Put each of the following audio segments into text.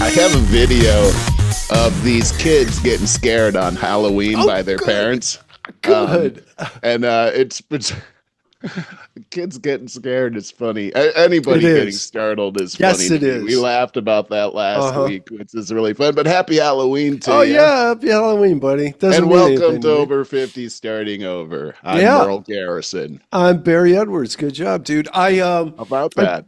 I have a video of these kids getting scared on Halloween by their parents. Good. And it's kids getting scared is funny. Anybody It getting is. startled is Yes, funny it to me. We is. laughed about that last Uh-huh. week, which is really fun. But happy Halloween Oh to you. yeah, happy Halloween, buddy. Doesn't And mean welcome anything to to me. Over 50 Starting Over. I'm Yeah, Merle Garrison. I'm Barry Edwards. Good job, dude. How about I that?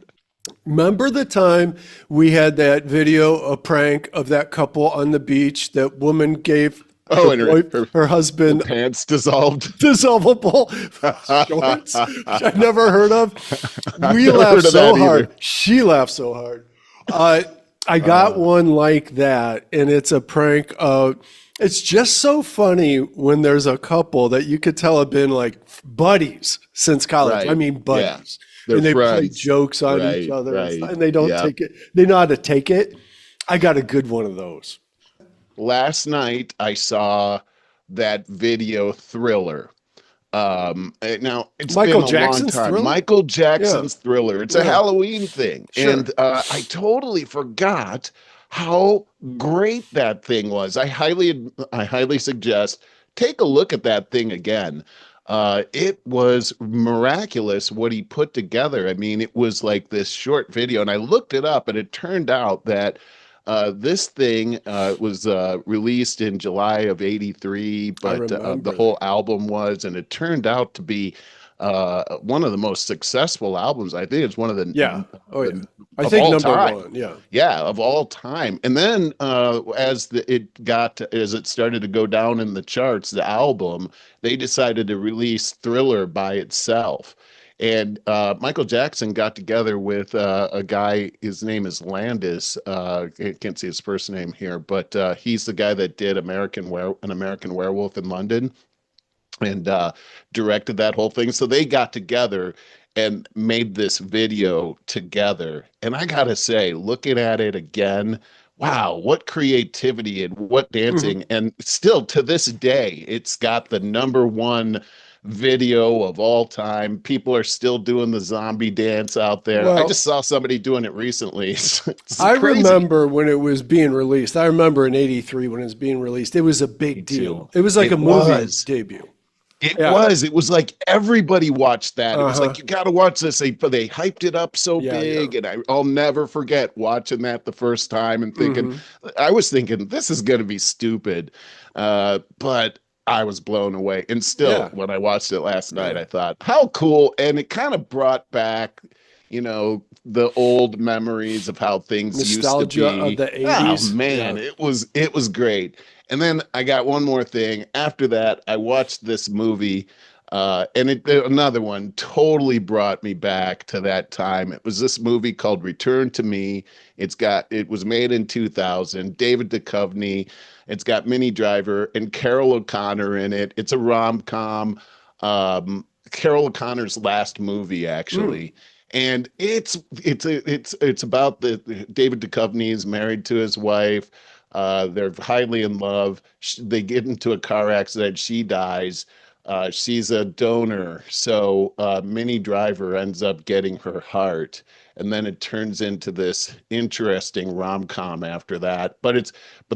remember the time we had that video, a prank of that couple on the beach. That woman gave Oh, and her her husband pants dissolved. dissolvable I shorts, which I never heard of. We never laughed heard of so that hard. either. She laughed so hard. I got one like that, and it's a prank. It's just so funny when there's a couple that you could tell have been like buddies since college. I Right. mean, Yeah. buddies. They're And they play friends. jokes on each Right. other and, Right. and they don't Yeah. take it. They know how to take it. I got a good one of those. Last night I saw that video Thriller. Now it's been Michael a long Jackson's time. Thriller? Michael Yeah, Jackson's Thriller. It's a yeah, Halloween thing, sure. and I totally forgot how great that thing was. I highly suggest take a look at that thing again. It was miraculous what he put together. I mean, it was like this short video, and I looked it up, and it turned out that this thing was released in July of '83, I but the remember whole that. album was, and it turned out to be one of the most successful albums. I think it's one of Yeah. Oh, yeah. the I of think all number time. one. Yeah. Yeah, of all time. And then as it started to go down in the charts, the album, they decided to release Thriller by itself. And Michael Jackson got together with a guy, his name is Landis. I can't see his first name here, but he's the guy that did An American Werewolf in London and directed that whole thing. So they got together and made this video together. And I gotta say, looking at it again, wow, what creativity and what Mhm. dancing. And still to this day, it's got the number one video of all time. People are still doing the zombie dance out there. I Well, just saw somebody doing it recently. It's I crazy. remember when it was being released. I remember in '83 when it was being released. It was a Me big too. deal. It was like a It movie was. debut. It Yeah. was. It was like everybody watched that. It was Uh-huh. like you got to watch this. They hyped it up so Yeah, yeah. big, and I'll never forget watching that the first time and thinking, Hmm. I was thinking this is going to be stupid, but I was blown away. And still, Yeah. when I watched it last night, Yeah. I thought, how cool! And it kind of brought back, the old memories of how things used to Nostalgia of be. the Oh '80s. man, Yeah. it was great. And then I got one more thing. After that, I watched this movie, and another one totally brought me back to that time. It was this movie called Return to Me. It was made in 2000. David Duchovny. It's got Minnie Driver and Carol O'Connor in it. It's a rom-com. Carol O'Connor's last movie, Mm. actually. And it's about the David Duchovny is married to his wife. They're highly in love. They get into a car accident. She dies. She's a donor. So Minnie Driver ends up getting her heart. And then it turns into this interesting rom-com after that. But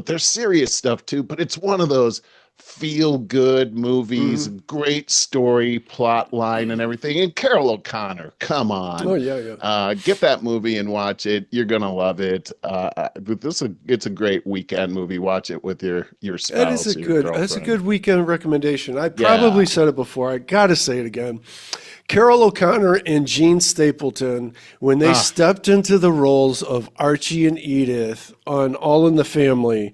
there's serious stuff too. But it's one of those feel-good movies, Hmm. great story, plot line, and everything. And Carol O'Connor, come on. Oh, yeah, yeah. Get that movie and watch it. You're gonna love it. It's a great weekend movie. Watch it with your spouse or your That's a girlfriend. good weekend recommendation. I Yeah. probably said it before. I gotta say it again. Carol O'Connor and Gene Stapleton, when they Ah, stepped into the roles of Archie and Edith on All in the Family,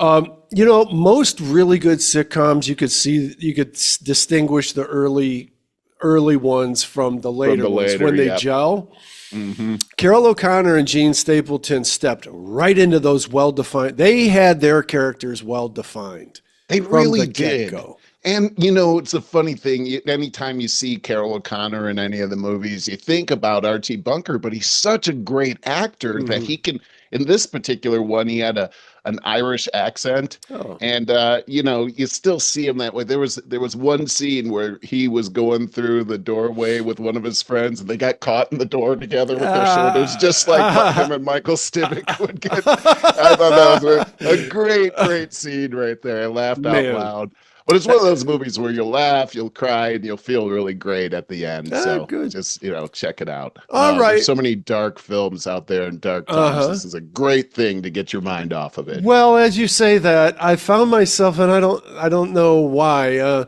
most really good sitcoms you could distinguish the early ones from the from later the ones later, when they yep. gel. Hmm. Carol O'Connor and Gene Stapleton stepped right into those well-defined. They had their characters well-defined They from really the did. get-go. And it's a funny thing. Anytime you see Carol O'Connor in any of the movies, you think about Archie Bunker, but he's such a great actor that Hmm. he can, in this particular one, he had an Irish accent, Oh. and you still see him that way. There was one scene where he was going through the doorway with one of his friends, and they got caught in the door together with their shoulders, just like him and Michael Stivic would get. I thought that was a great, great scene right there. I laughed out Man. loud. But it's one of those movies where you'll laugh, you'll cry, and you'll feel really great at the end. So Good. just, check it out. All right. There's so many dark films out there and dark times. This is a great thing to get your mind off of it. Well, as you say that, I found myself, and I don't know why.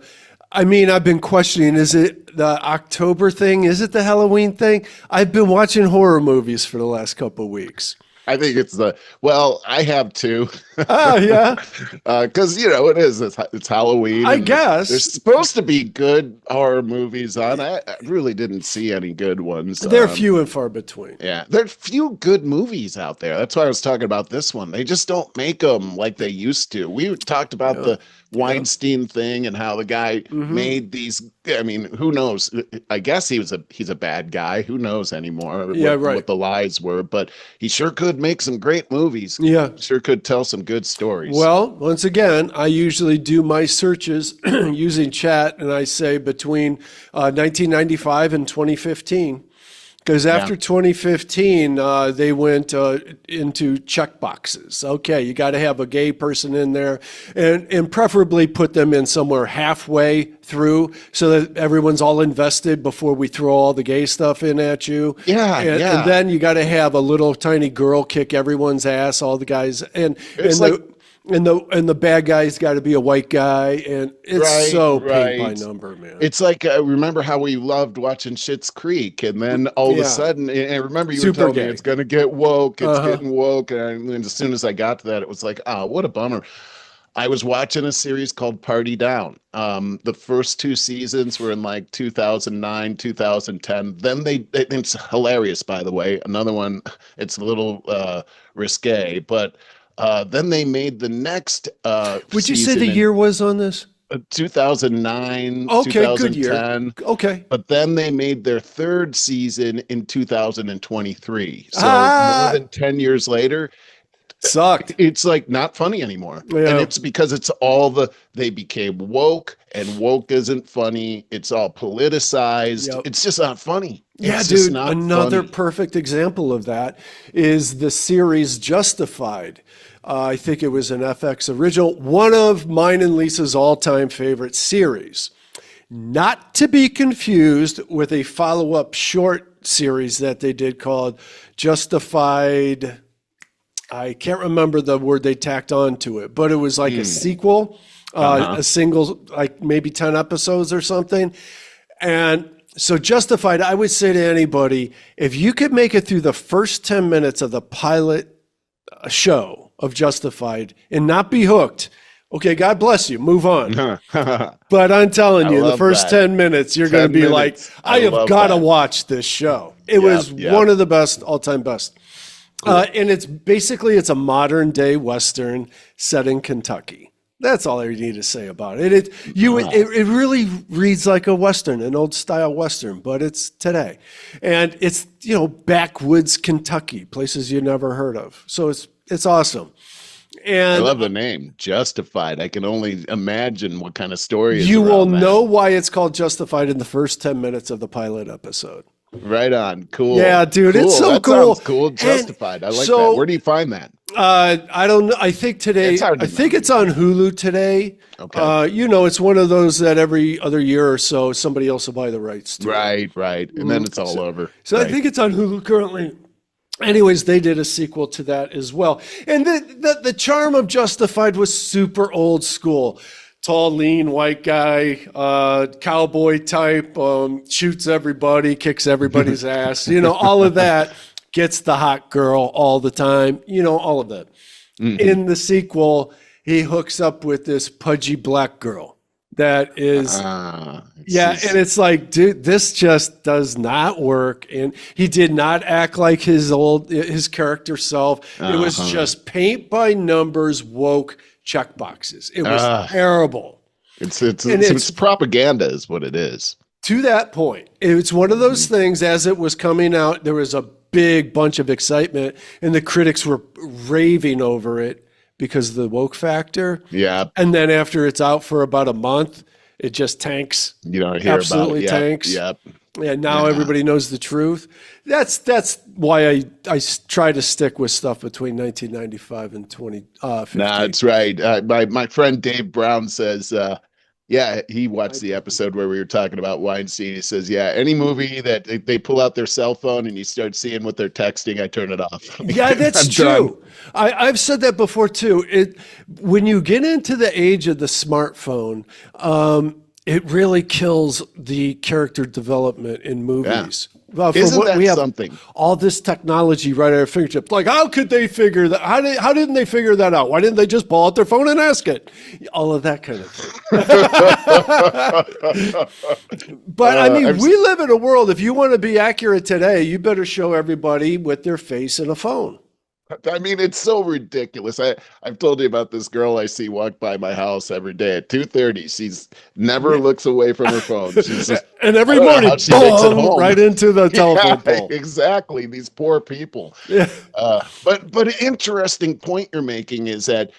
I mean, I've been questioning, is it the October thing? Is it the Halloween thing? I've been watching horror movies for the last couple of weeks. I think it's I have too. Oh, yeah. Because, it's Halloween. I guess. There's supposed to be good horror movies on. I really didn't see any good ones. They're few and far between. Yeah, there are few good movies out there. That's why I was talking about this one. They just don't make them like they used to. We talked about the Weinstein thing and how the guy made these. I mean, who knows? I guess he's a bad guy. Who knows anymore? What the lies were, but he sure could make some great movies. Yeah, sure could tell some good stories. Well, once again, I usually do my searches using chat, and I say between 1995 and 2015. Because after 2015, they went into check boxes. Okay, you got to have a gay person in there, and preferably put them in somewhere halfway through so that everyone's all invested before we throw all the gay stuff in at you. And then you got to have a little tiny girl kick everyone's ass, all the guys, and the bad guy's got to be a white guy, and it's paint by number, man. It's like remember how we loved watching Schitt's Creek, and then all of a sudden, and remember you were telling me it's going to get woke, it's getting woke, and as soon as I got to that, it was like, oh, what a bummer. I was watching a series called Party Down. The first two seasons were in like 2009, 2010. Then it's hilarious, by the way. Another one, it's a little risque, but then they made the next Would you say the year was on this? 2009, okay, 2010. Good year. Okay. But then they made their third season in 2023. So more than 10 years later. Sucked. It's like not funny anymore. Yeah. And it's because it's they became woke, and woke isn't funny. It's all politicized. Yep. It's just not funny. It's dude, another perfect example of that is the series Justified. I think it was an FX original, one of mine and Lisa's all-time favorite series. Not to be confused with a follow-up short series that they did called Justified. I can't remember the word they tacked on to it, but it was like a sequel, a single, like maybe 10 episodes or something. And so Justified, I would say to anybody, if you could make it through the first 10 minutes of the pilot show of Justified and not be hooked, okay, God bless you, move on. But I'm telling you, the first 10 minutes, you're going to be like, I have got to watch this show. It was one of the best, all-time best. And it's a modern day Western set in Kentucky. That's all I need to say about it. It really reads like a Western, an old style Western, but it's today. And it's, backwoods Kentucky, places you never heard of. So it's awesome. And I love the name, Justified. I can only imagine what kind of story is you will that. know why it's called Justified in the first 10 minutes of the pilot episode. Right on. Cool. Yeah, dude, it's so cool. Sounds cool. Justified. I like that. Where do you find that? I don't know. I think today, it's on Hulu today. Okay. It's one of those that every other year or so, somebody else will buy the rights to. Right. And then it's all over. So I think it's on Hulu currently. Anyways, they did a sequel to that as well. And the charm of Justified was super old school. Tall, lean, white guy, cowboy type, shoots everybody, kicks everybody's ass. All of that, gets the hot girl all the time. All of that. Mm-hmm. In the sequel, he hooks up with this pudgy black girl. That is, and it's like, dude, this just does not work. And he did not act like his character self. It was just paint by numbers, woke check boxes. It was terrible. It's propaganda is what it is. To that point, it's one of those things, as it was coming out, there was a big bunch of excitement, and the critics were raving over it because of the woke factor. Yeah. And then after it's out for about a month, it just tanks, You don't hear about it. absolutely Yep. tanks. Yep. And now Yeah. everybody knows the truth. That's why I try to stick with stuff between 1995 and No, 2015. that's right. My friend Dave Brown says, yeah, he watched the episode where we were talking about Weinstein. He says, yeah, any movie that they pull out their cell phone and you start seeing what they're texting, I turn it off. Yeah, that's I'm done. true. I've said that before too. When you get into the age of the smartphone, it really kills the character development in Yeah. movies. For Isn't what we that have something? all this technology right at our fingertips. Like, how could they figure that? How didn't they figure that out? Why didn't they just pull out their phone and ask it? All of that kind of thing. But I mean, I'm, we live in a world. If you want to be accurate today, you better show everybody with their face in a phone. I mean, it's so ridiculous. I've told you about this girl I see walk by my house every day at 2:30. She's never looks away from her phone. She's just, And I every don't know how morning, she makes it boom, home. right into the Yeah, telephone pole. exactly. These poor people. Yeah. But an interesting point you're making is that,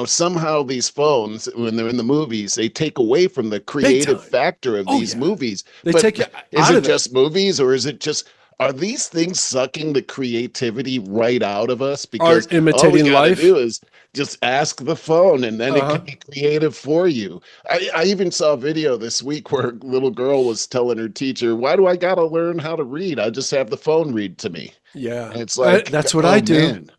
somehow these phones, when they're in the movies, they take away from the Big creative time. factor of Oh, these yeah. movies. They But take you is out it of it. just movies, or is it just, are these things sucking the creativity right out of us? Because Art all we imitating got to life. do is just ask the phone and then it Uh-huh. can be creative for you. I even saw a video this week where a little girl was telling her teacher, why do I got to learn how to read? I just have the phone read to me. Yeah. And it's like, That's what I oh do. man.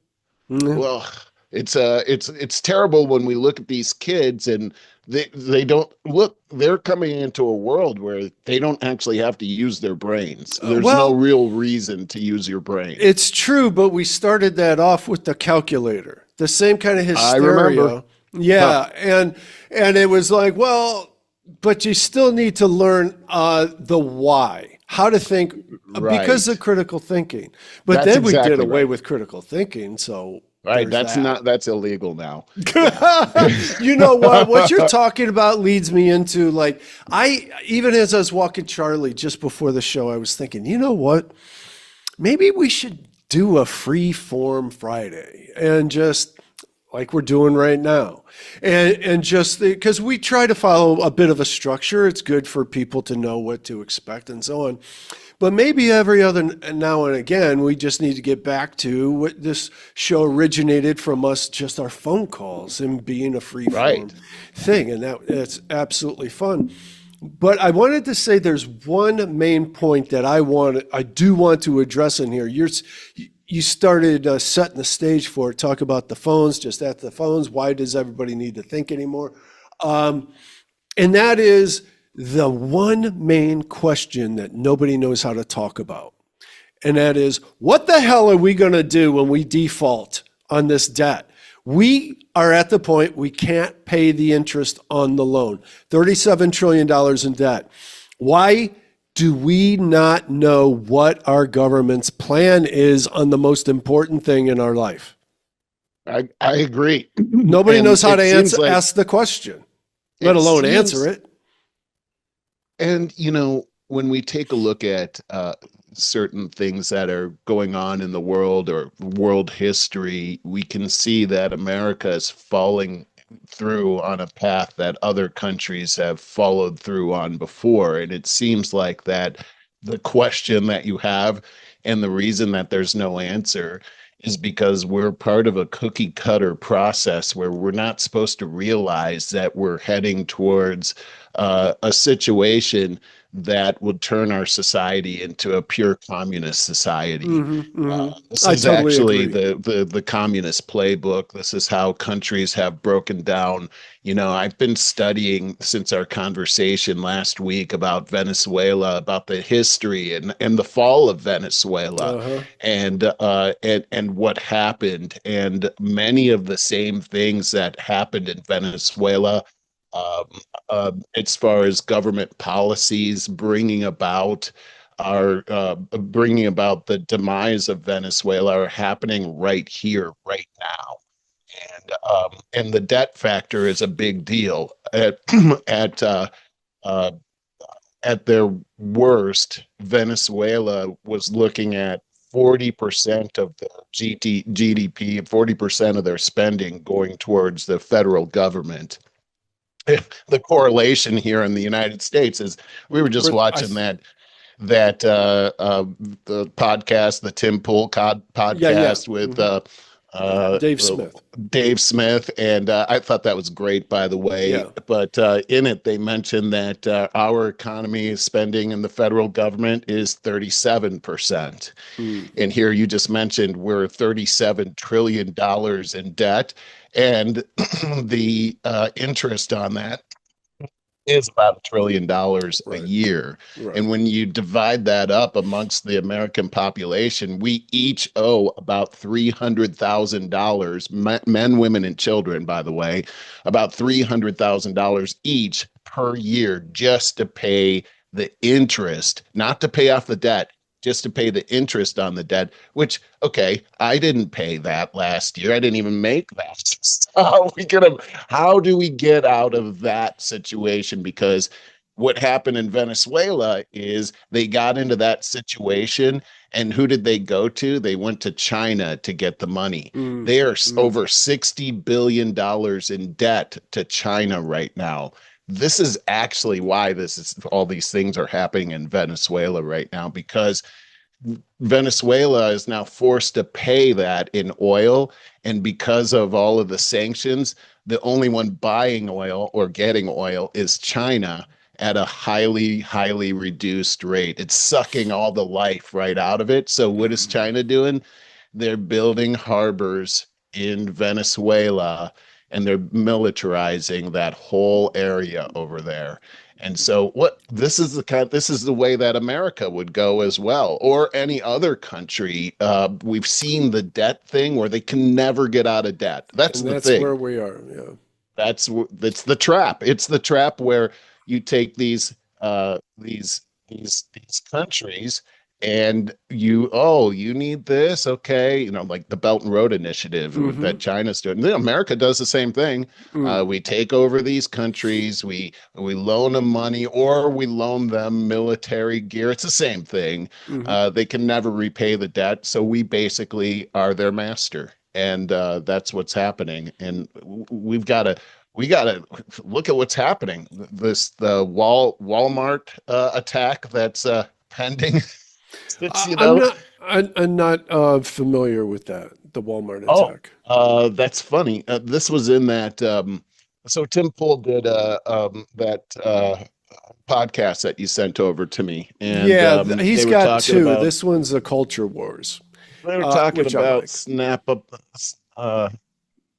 Mm. Well, it's terrible when we look at these kids and they don't look, they're coming into a world where they don't actually have to use their brains. There's no Well, real reason to use your brain. it's true, but we started that off with the calculator. The same kind of I remember. hysteria. Huh. Yeah, and it was like, well, but you still need to learn the why, how to think, because Right. of critical thinking. But That's then we did exactly away right. with critical thinking, so Right. there's That's that. not, that's illegal now. You know what? What you're talking about leads me into like even as I was walking Charlie just before the show, I was thinking, you know what? Maybe we should do a free form Friday and just like we're doing right now. And just because we try to follow a bit of a structure, it's good for people to know what to expect and so on. But maybe every other now and again, we just need to get back to what this show originated from us, just our phone calls and being a free form Right. thing. And that's absolutely fun. But I wanted to say there's one main point that I do want to address in here. You started setting the stage for it. Talk about the phones, just at the phones. Why does everybody need to think anymore? And that is the one main question that nobody knows how to talk about. And that is, what the hell are we going to do when we default on this debt? We are at the point we can't pay the interest on the loan, $37 trillion in debt. Why do we not know what our government's plan is on the most important thing in our life? I agree. Nobody And knows how to it seems like ask the question, let it alone seems answer it. And, when we take a look at certain things that are going on in the world or world history, we can see that America is falling through on a path that other countries have followed through on before. And it seems like that the question that you have and the reason that there's no answer is because we're part of a cookie cutter process where we're not supposed to realize that we're heading towards a situation that would turn our society into a pure communist society. This I is totally actually agree. the communist playbook. This is how countries have broken down. I've been studying since our conversation last week about Venezuela, about the history and the fall of Venezuela, Uh-huh. and what happened, and many of the same things that happened in Venezuela. Um, as far as government policies bringing about the demise of Venezuela are happening right here, right now, and the debt factor is a big deal. At uh, at their worst, Venezuela was looking at 40% of their GDP, 40% of their spending going towards the federal government. The correlation here in the United States is we were just We're, I, watching that the podcast, the Tim Pool yeah, yeah. podcast with Hmm. uh, Dave uh, Smith. Dave Smith, and I thought that was great, by the way. Yeah. But in it, they mentioned that our economy spending in the federal government is 37%. Mm. And here you just mentioned we're $37 trillion in debt, and the interest on that is about $1 trillion a Right. year. Right. And when you divide that up amongst the American population, we each owe about $300,000, men, women, and children, by the way, about $300,000 each per year just to pay the interest, not to pay off the debt, just to pay the interest on the debt, which, okay, I didn't pay that last year. I didn't even make that. How do we get out of that situation? Because what happened in Venezuela is they got into that situation, and who did they go to? They went to China to get the money. Mm. They are Mm. over $60 billion in debt to China right now. This is actually why this is all these things are happening in Venezuela right now, because Venezuela is now forced to pay that in oil. And because of all of the sanctions, the only one buying oil or getting oil is China at a highly, highly reduced rate. It's sucking all the life right out of it. So, what is China doing? They're building harbors in Venezuela, and they're militarizing that whole area over there. And so what this is the way that America would go as well, or any other country. We've seen the debt thing where they can never get out of debt. That's And the that's where thing. we are. Yeah. That's the trap. It's the trap where you take these countries, and you need this, okay, like the Belt and Road Initiative that Hmm. China's doing. America does the same thing. Mm. We take over these countries, we loan them money, or we loan them military gear. It's the same thing. Hmm. They can never repay the debt, so we basically are their master, and that's what's happening. And we got to look at what's happening. The Walmart attack that's pending. It's, you I'm know, not. I'm not familiar with that. The Walmart oh, attack. that's funny. This was in that. So Tim Pool did that podcast that you sent over to me, and Yeah, he's got two. about This one's a culture wars, they were talking which I about like. uh,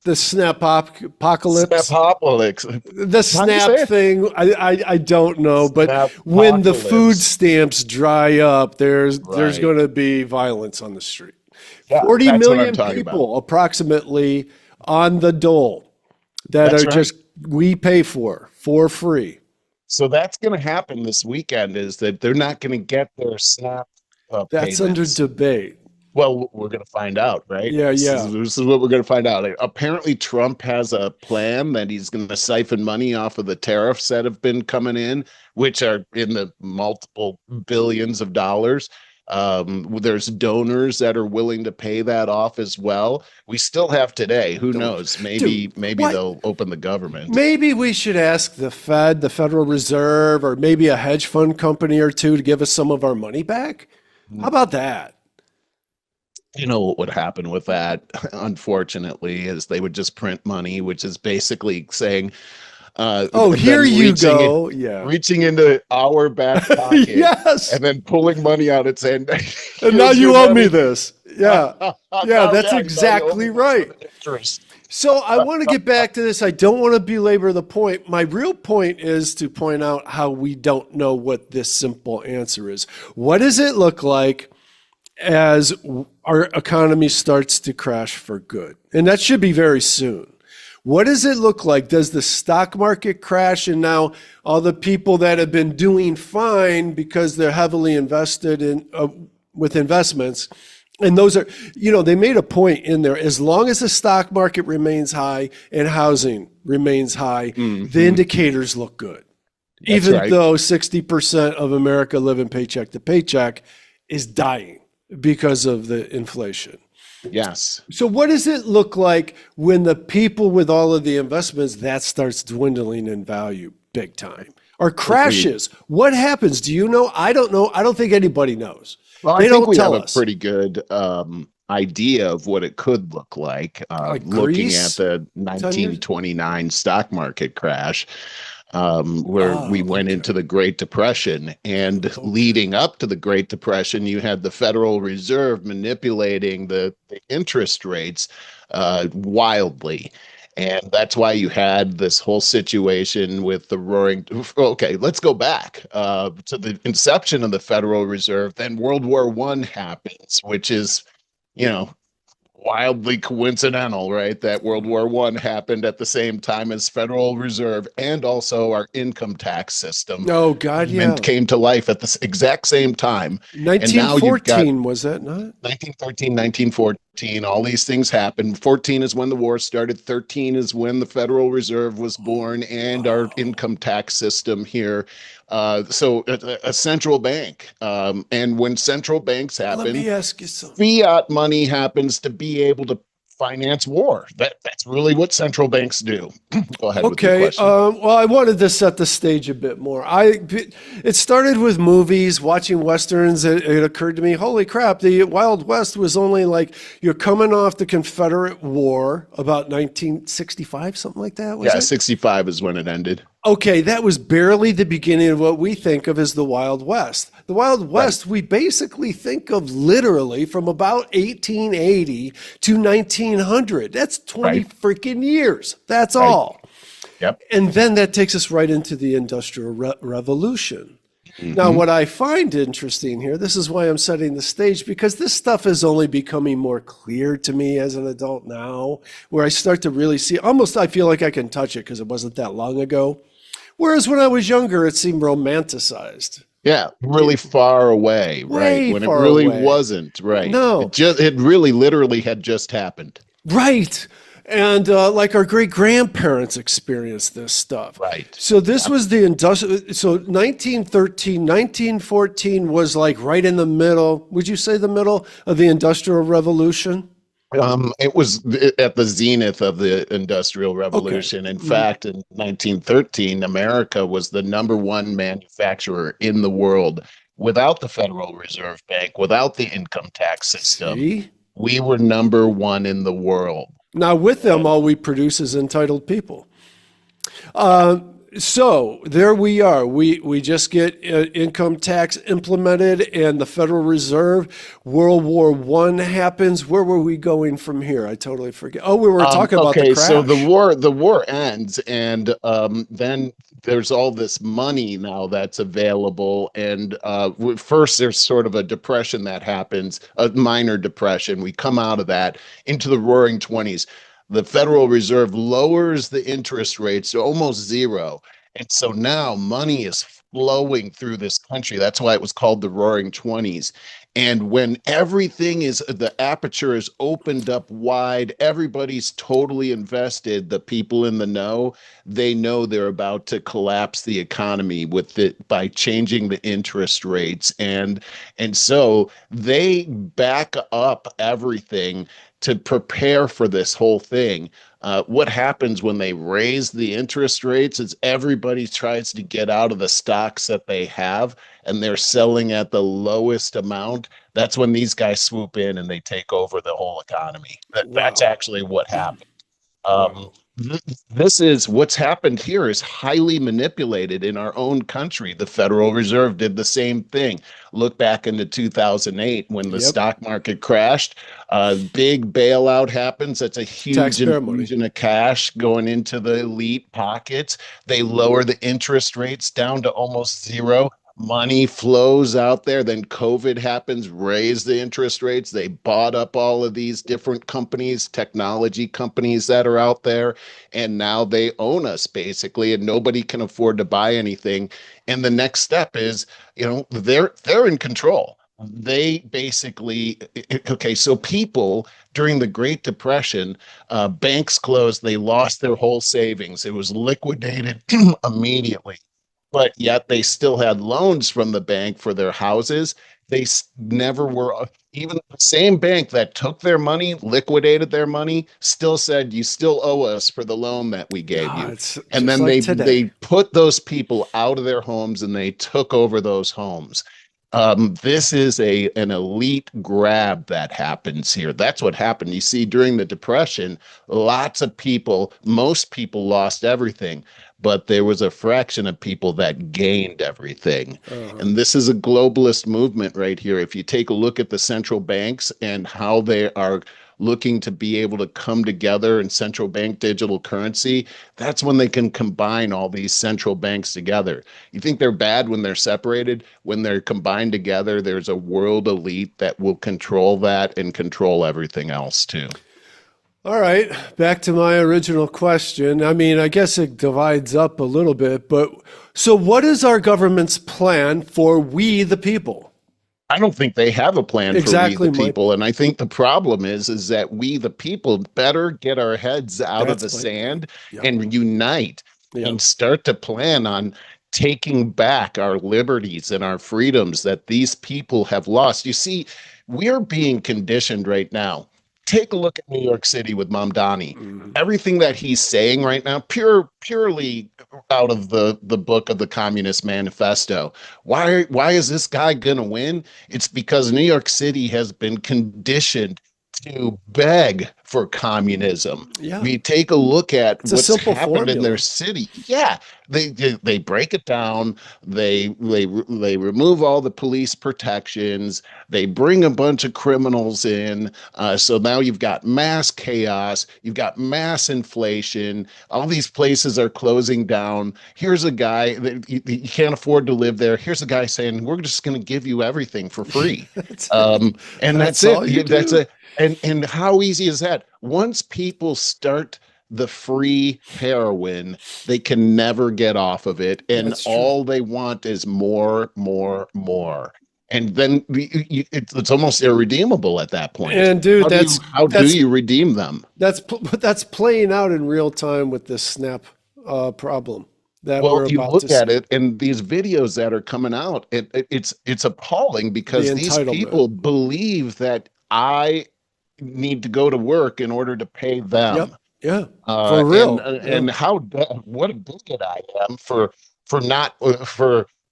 The apocalypse. Snapocalypse. The How do you SNAP say it? thing, I don't know, but when the food Snapocalypse. stamps dry up, there's Right. going to be violence on the street. Yeah, 40 that's what I'm million talking about. people approximately on the dole that That's are right. just we pay for free. So that's going to happen this weekend, is that they're not going to get their SNAP That's under payments. debate. Well, we're going to find out, right? Yeah, This is, yeah. this is what we're going to find out. Like, apparently, Trump has a plan that he's going to siphon money off of the tariffs that have been coming in, which are in the multiple billions of dollars. There's donors that are willing to pay that off as well. We still have today. Who Don't, knows? dude, Maybe what? they'll open the government. Maybe we should ask the Fed, the Federal Reserve, or maybe a hedge fund company or two to give us some of our money back. How about that? You know what would happen with that, unfortunately, is they would just print money, which is basically saying, Oh, here then you go. Yeah. reaching into our back pocket Yes. and then pulling money out and saying, And now "Here's your you owe me money." this. Yeah. Yeah, Now, that's yeah, now you owe exactly me this right. with interest. So I want to get back to this. I don't want to belabor the point. My real point is to point out how we don't know what this simple answer is. What does it look like as our economy starts to crash for good? And that should be very soon. What does it look like? Does the stock market crash and now all the people that have been doing fine because they're heavily invested in with investments, and those are, they made a point in there, as long as the stock market remains high and housing remains high, the indicators look good. Even right. though 60% of America living paycheck to paycheck is dying. because of the inflation. Yes. So what does it look like when the people with all of the investments that starts dwindling in value big time or Agreed. crashes? What happens? Do you know? I don't know. I don't think anybody knows. Well, I They think don't we have tell a us. pretty good idea of what it could look like, Like looking at Greece the 10 years? 1929 stock market crash, where we Oh, went into okay. the Great Depression. And Okay. leading up to the Great Depression, you had the Federal Reserve manipulating the interest rates wildly. And that's why you had this whole situation with the roaring. Okay, let's go back to the inception of the Federal Reserve. Then World War One happens, which is, you know, wildly coincidental, right? That World War One happened at the same time as Federal Reserve, and also our income tax system Oh, God, yeah. came to life at the exact same time. And now you've got 1914, was that not? 1913, 1914, all these things happened. 14 is when the war started. 13 is when the Federal Reserve was born and our Wow. income tax system here. So a central bank. And when central banks Let happen, me ask you something. fiat money happens to be able to finance war. That's really what central banks do. Go ahead with your Okay. question. Well, I wanted to set the stage a bit more. It started with movies, watching westerns. It occurred to me, holy crap, the Wild West was only like you're coming off the Confederate War about 1965, something like that, was Yeah, it? 65 is when it ended. Okay, that was barely the beginning of what we think of as the Wild West. The Wild Right, West, we basically think of literally from about 1880 to 1900. That's 20 right, freaking years. That's right. all. Yep. And then that takes us right into the Industrial Revolution. Now, Hmm. what I find interesting here, this is why I'm setting the stage, because this stuff is only becoming more clear to me as an adult now, where I start to really see, almost I feel like I can touch it because it wasn't that long ago. Whereas when I was younger, it seemed romanticized. Yeah, really It, far away, right? way When it far really away. wasn't, right? No, It really literally had just happened. right. And like our great grandparents experienced this stuff. Right. So this Yep. was the industrial. So 1913, 1914 was like right in the middle. Would you say the middle of the Industrial Revolution? It was at the zenith of the Industrial Okay. Revolution. In Mhm. fact, in 1913, America was the number one manufacturer in the world. Without the Federal Reserve Bank, without the income tax system, See? we were number one in the world. Now, with them, And all we produce is entitled people. yeah, So there we are. We just get income tax implemented, and the Federal Reserve. World War I happens. Where were we going from here? I totally forget. Oh, we were talking about the okay, so crash. the war ends, and then there's all this money now that's available. And first, there's sort of a depression that happens, a minor depression. We come out of that into the Roaring Twenties. The Federal Reserve lowers the interest rates to almost zero, and so now money is flowing through this country. That's why it was called the Roaring Twenties. And when everything is, the aperture is opened up wide, everybody's totally invested. The people in the know, they know they're about to collapse the economy with it by changing the interest rates. And so they back up everything to prepare for this whole thing. What happens when they raise the interest rates is everybody tries to get out of the stocks that they have, and they're selling at the lowest amount. That's when these guys swoop in and they take over the whole economy. That's Wow. actually what happened. Um, Wow. this is what's happened here is highly manipulated in our own country. The Federal Reserve did the same thing. Look back into 2008 when the Yep. stock market crashed. Big bailout happens. That's a huge Taxpayer money. infusion of cash going into the elite pockets. They lower the interest rates down to almost zero. Money flows out there. Then COVID happens, raise the interest rates. They bought up all of these different companies, technology companies that are out there, and now they own us basically, and nobody can afford to buy anything. And the next step is, they're in control. They basically, okay, so people during the Great Depression, banks closed, they lost their whole savings. It was liquidated immediately, but yet they still had loans from the bank for their houses. They never were. Even the same bank that took their money, liquidated their money, still said, you still owe us for the loan that we gave Ah, you. it's And just then like they today. put those people out of their homes and they took over those homes. This is an elite grab that happens here. That's what happened. You see, during the Depression, lots of people, most people lost everything, but there was a fraction of people that gained everything. Uh-huh. And this is a globalist movement right here. If you take a look at the central banks and how they are looking to be able to come together in central bank digital currency, that's when they can combine all these central banks together. You think they're bad when they're separated? When they're combined together, there's a world elite that will control that and control everything else too. All right, back to my original question. I mean, I guess it divides up a little bit, but so what is our government's plan for we the people? I don't think they have a plan for we the Exactly my people. point. And I think the problem is that we the people better get our heads out of the That's my point. sand Yep. and unite Yep. and start to plan on taking back our liberties and our freedoms that these people have lost. You see, we're being conditioned right now. Take a look at New York City with Mamdani. Mhm. Everything that he's saying right now, purely out of the book of the Communist Manifesto. Why is this guy gonna win? It's because New York City has been conditioned to beg for communism. Yeah, We take a look at it's a what's simple happened in their formula. city. Yeah, they break it down. They remove all the police protections. They bring a bunch of criminals in. So now you've got mass chaos. You've got mass inflation. All these places are closing down. Here's a guy that you can't afford to live there. Here's a guy saying, "We're just going to give you everything for free." That's it. And that's That's it. all you That's do. a and how easy is that? Once people start the free heroin, they can never get off of it, and That's true. all they want is more, more, more. And then it's almost irredeemable at that point. And dude, How do you redeem them? that's playing out in real time with this snap problem that Well, we're you about to look at see. it, and these videos that are coming out, it's appalling The because these entitlement. people believe that I need to go to work in order to pay them. Yep. Yeah. For real. Yeah. And what a bigot I am for not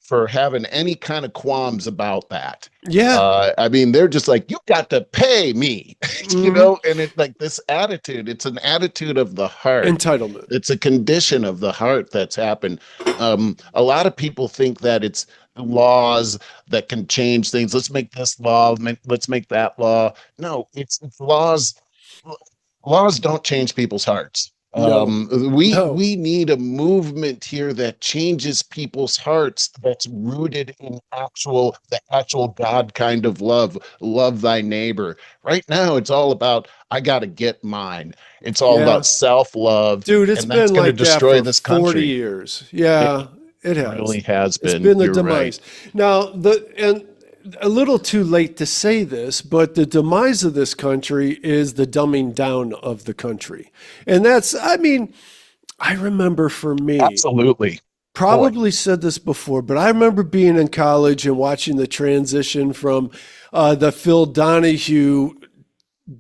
for having any kind of qualms about that. Yeah. I mean, they're just like, you got to pay me, Hmm. and it's like this attitude. It's an attitude of the heart. Entitlement. It's a condition of the heart that's happened. A lot of people think that it's laws that can change things. Let's make this law. Let's make that law. No, it's laws. Laws don't change people's hearts. No. No. We need a movement here that changes people's hearts. That's rooted in the actual God kind of love. Love thy neighbor. Right now, it's all about I got to get mine. It's all Yeah. about self love, Dude, it's and that's been going to like that destroy for this 40 country. years. It Yeah, it really has. has It's been. been the You're right. demise. Now, and a little too late to say this, but the demise of this country is the dumbing down of the country. And that's, I mean, I remember for me, Absolutely. Boy, probably said this before, but I remember being in college and watching the transition from the Phil Donahue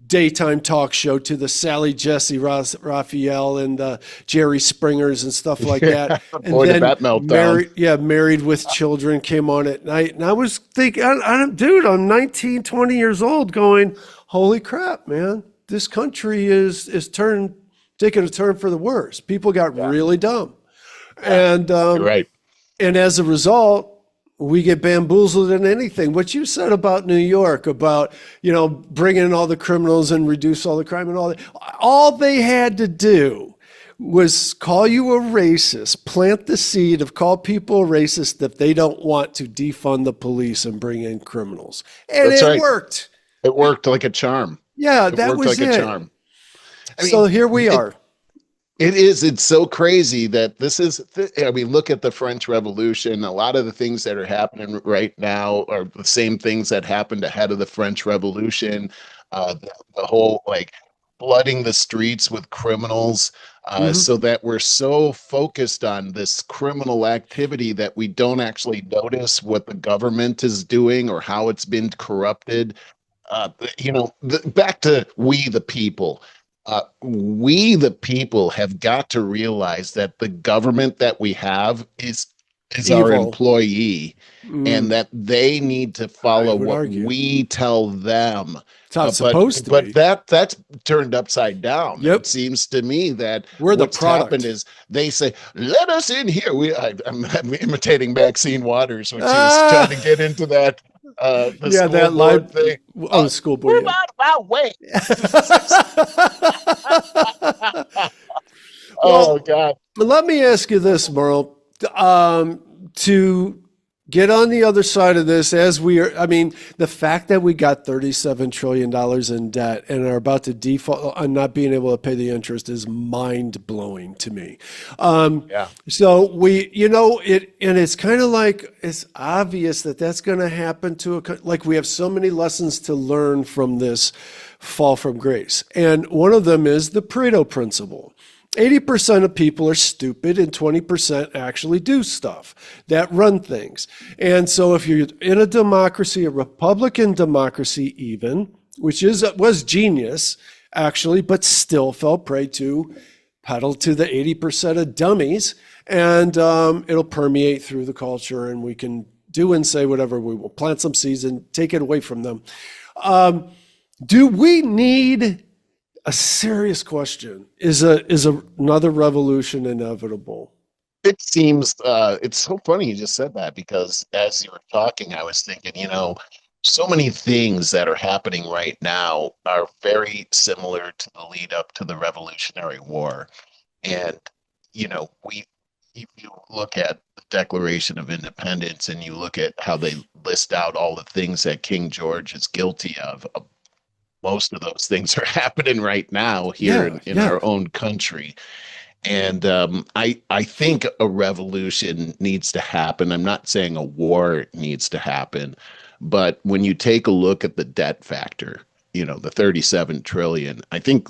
daytime talk show to the Sally Jesse Raphael and Jerry Springers and stuff like that. yeah, And boy, did then that meltdown. Married with Children came on at night. And I was thinking, dude, I'm 19, 20 years old going, holy crap, man, this country taking a turn for the worse. People got Yeah, really dumb. yeah, And, you're right. and as a result, we get bamboozled in anything. What you said about New York, about bringing in all the criminals and reduce all the crime and all they had to do was call you a racist, plant the seed of call people racist if they don't want to defund the police and bring in criminals, and That's it right. worked. It worked like a charm. Yeah, It that worked was like a it. charm. I So mean, here we it are. it is. It's so crazy that this is. I mean, look at the French Revolution. A lot of the things that are happening right now are the same things that happened ahead of the French Revolution. The whole like flooding the streets with criminals, Hmm. so that we're so focused on this criminal activity that we don't actually notice what the government is doing or how it's been corrupted. uh, back to we the people. We the people have got to realize that the government that we have is our Evil. employee, and Mm, that they need to I follow would what argue. we tell them. It's how it's But supposed to but be. that's turned upside down. It Yep. seems to me that We're the what's happened product. is they say, "Let us in here." I'm imitating Maxine Waters when she was trying to Ah, get into that the yeah, school that live. board thing. Oh, school board, Move yeah. out of my way. Oh Well, God. let me ask you this, Merle. To get on the other side of this, as we are, I mean, the fact that we got $37 trillion in debt and are about to default on not being able to pay the interest is mind blowing to me. Yeah. So and it's kind of like it's obvious that that's going to happen to like we have so many lessons to learn from this fall from grace. And one of them is the Pareto principle. 80% of people are stupid and 20% actually do stuff that run things. And so if you're in a democracy, a Republican democracy even, which was genius actually, but still fell prey to pedal to the 80% of dummies, and it'll permeate through the culture, and we can do and say whatever we will, plant some seeds and take it away from them. Do we need a serious question? Is another revolution inevitable? It seems it's so funny you just said that, because as you were talking, I was thinking, so many things that are happening right now are very similar to the lead up to the Revolutionary War. And, we if you look at the Declaration of Independence and you look at how they list out all the things that King George is guilty of, most of those things are happening right now here Yeah, in yeah. our own country. And I think a revolution needs to happen. I'm not saying a war needs to happen, but when you take a look at the debt factor, the 37 trillion, I think,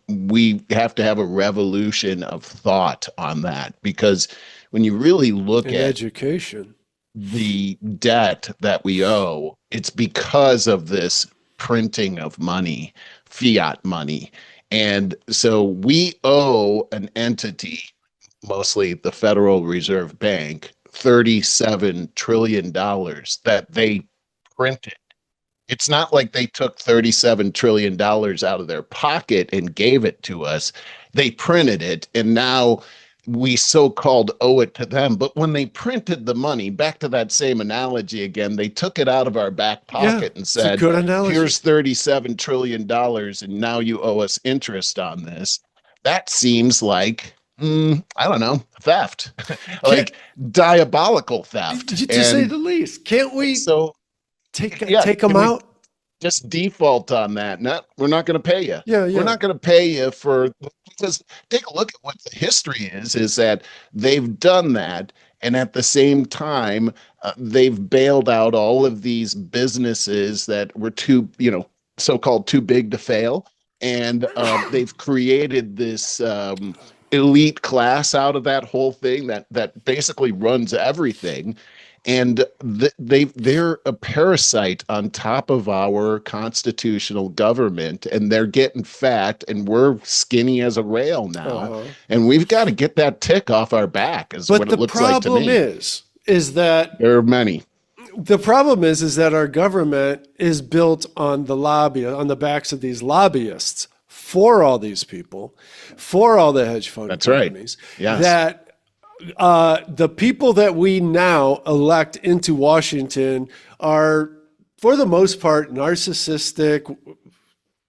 we have to have a revolution of thought on that, because when you really look In at education. the debt that we owe, it's because of this printing of money, fiat money. And so we owe an entity, mostly the Federal Reserve Bank, $37 trillion that they printed. It's not like they took $37 trillion out of their pocket and gave it to us. They printed it, and now we so-called owe it to them. But when they printed the money, back to that same analogy again, they took it out of our back Yeah, pocket and it's a said, good analogy. here's $37 trillion, and now you owe us interest on this. That seems like, I don't know, theft, Can't, like diabolical theft. to say the least. Can't we So, yeah, take them can we out? just default on that? Not, we're not going to pay you. Yeah, We're yeah. not going to pay you for, because take a look at what the history is that they've done that. And at the same time, they've bailed out all of these businesses that were so-called too big to fail. And they've created this elite class out of that whole thing that basically runs everything. And they're a parasite on top of our constitutional government, and they're getting fat, and we're skinny as a rail now, Uh-huh. and we've got to get that tick off our back, is But what it looks like to me. There are many. the problem is that our government is built on on the backs of these lobbyists for all these people, for all the hedge fund That's right. companies, Yes. that the people that we now elect into Washington are, for the most part, narcissistic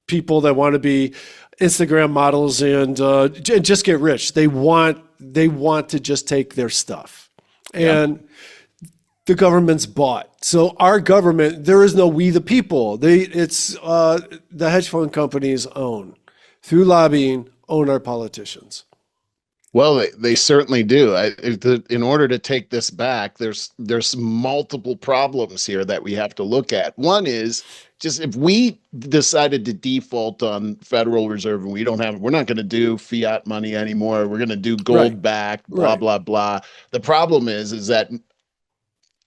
people that want to be Instagram models and just get rich. They want to just take their stuff, Yeah. and the government's bought. So our government, there is no we the people. It's the hedge fund companies own through lobbying own our politicians. Well, they certainly do. In order to take this back, there's multiple problems here that we have to look at. One is just, if we decided to default on Federal Reserve and we're not going to do fiat money anymore. We're going to do Right, gold backed, blah right. blah blah. The problem is that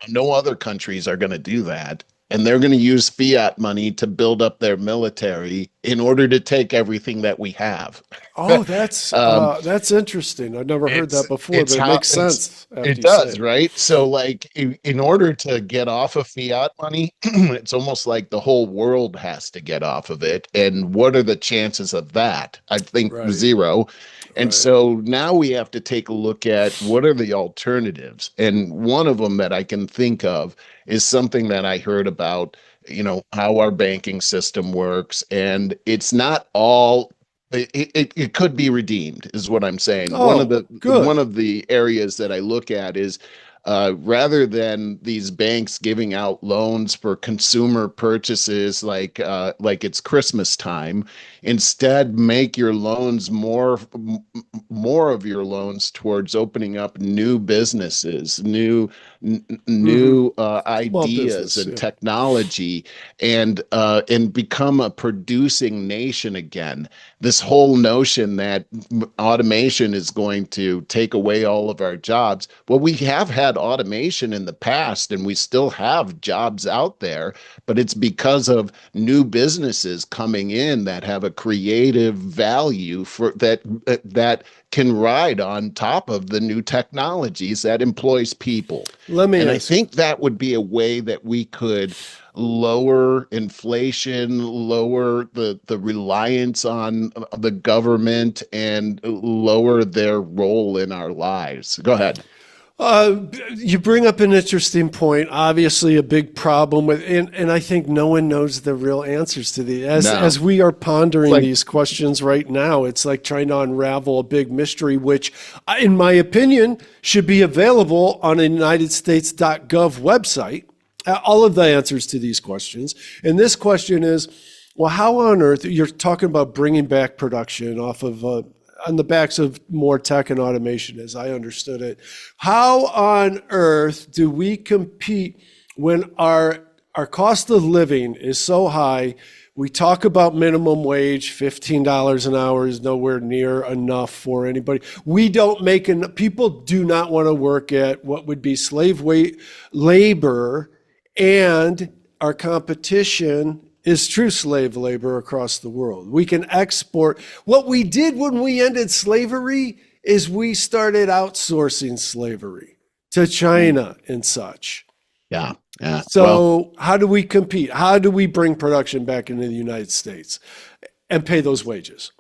no other countries are going to do that. and they're going to use fiat money to build up their military in order to take everything that we have. Oh, um, that's interesting. I've never heard it's that before, it's but it how makes it's sense after it you say does, it. right? So like in order to get off of fiat money, it's almost like the whole world has to get off of it. And what are the chances of that? I think Right, zero. And right. so now we have to take a look at what are the alternatives. And one of them that I can think of is something that I heard about, how our banking system works. And it's not all it could be redeemed, is what I'm saying. One of Oh, the one good. of the areas that I look at is rather than these banks giving out loans for consumer purchases like it's Christmas time, instead make your loans more of your loans towards opening up new businesses, Hmm. new Small ideas business. and Yeah. technology, and become a producing nation again. This whole notion that automation is going to take away all of our jobs. Well, we have had automation in the past and we still have jobs out there, but it's because of new businesses coming in that have a creative value for that can ride on top of the new technologies that employs people. Let me And I ask you. think that would be a way that we could lower inflation, lower the reliance on the government, and lower their role in our lives. Go ahead. Uh, you bring up an interesting point. Obviously, a big problem with, and I think no one knows the real answers to the. As No, we are it's pondering like, these questions right now, it's like trying to unravel a big mystery, which, in my opinion, should be available on a UnitedStates.gov website. All of the answers to these questions, and this question is, well, how on earth you're talking about bringing back production off of on the backs of more tech and automation, as I understood it. How on earth do we compete when our cost of living is so high? We talk about minimum wage, $15 an hour is nowhere near enough for anybody. We don't make enough. People do not want to work at what would be slave wage labor, and our competition is true slave labor across the world. We can export. What we did when we ended slavery is we started outsourcing slavery to China and such. yeah, yeah. Well, So, how do we compete? How do we bring production back into the United States and pay those wages?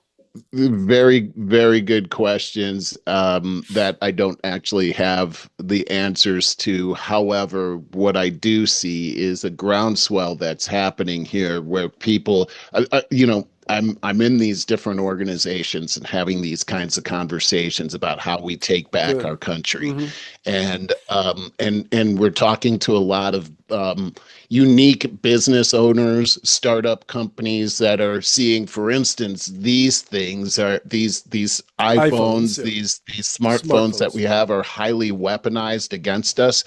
very, very good questions that I don't actually have the answers to. However, what I do see is a groundswell that's happening here where people, I'm in these different organizations and having these kinds of conversations about how we take back our Good. country, Hmm. and we're talking to a lot of unique business owners, startup companies that are seeing, for instance, these things are these iPhones, iPhones, yeah. these smartphones that Smartphones. we have are highly weaponized against us,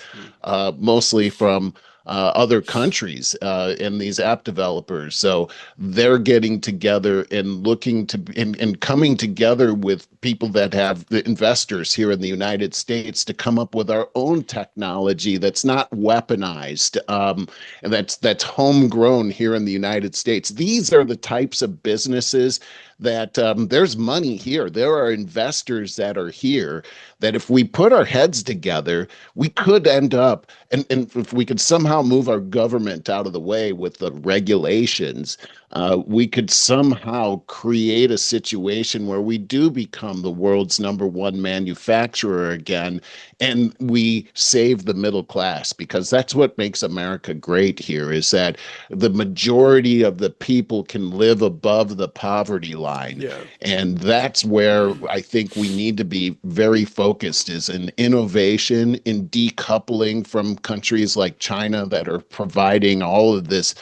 mostly from other countries and these app developers. So they're getting together and looking to and coming together with people that have the investors here in the United States to come up with our own technology that's not weaponized, and that's homegrown here in the United States. These are the types of businesses that there's money here. There are investors that are here that if we put our heads together, we could end up, and if we could somehow move our government out of the way with the regulations, we could somehow create a situation where we do become the world's number one manufacturer again, and we save the middle class, because that's what makes America great here, is that the majority of the people can live above the poverty line. Yeah. And that's where I think we need to be very focused, is in innovation, in decoupling from countries like China that are providing all of this.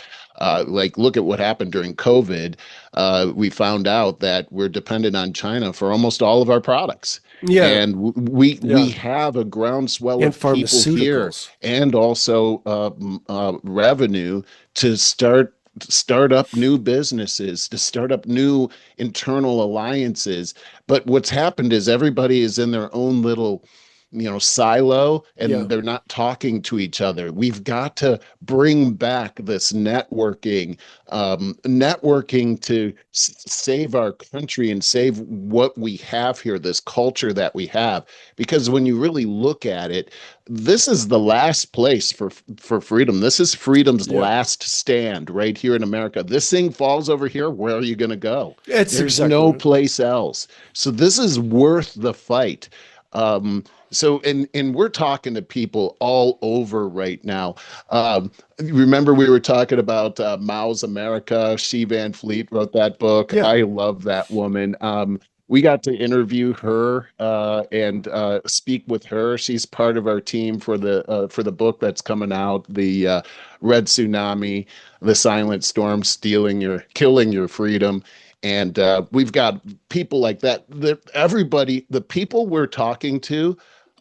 Like, look at what happened during COVID. We found out that we're dependent on China for almost all of our products. Yeah. And we Yeah. have a groundswell And of people here, pharmaceuticals. and also revenue to start up new businesses, to start up new internal alliances. But what's happened is everybody is in their own little silo, Yeah. and they're not talking to each other. We've got to bring back this networking to save our country and save what we have here, this culture that we have. Because when you really look at it, this is the last place for freedom. This is freedom's Yeah. last stand right here in America. This thing falls over here. Where are you going to go? It's There's exactly no right. place else. So this is worth the fight. And we're talking to people all over right now. Remember we were talking about Mao's America. She Van Fleet wrote that book. Yeah. I love that woman. We got to interview her and speak with her. She's part of our team for the book that's coming out, the Red Tsunami, the Silent Storm, killing your freedom. And we've got people like that. Everybody, the people we're talking to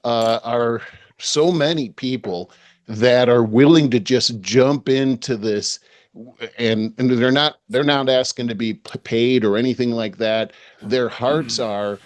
are so many people that are willing to just jump into this, and they're not asking to be paid or anything like that. Their hearts are,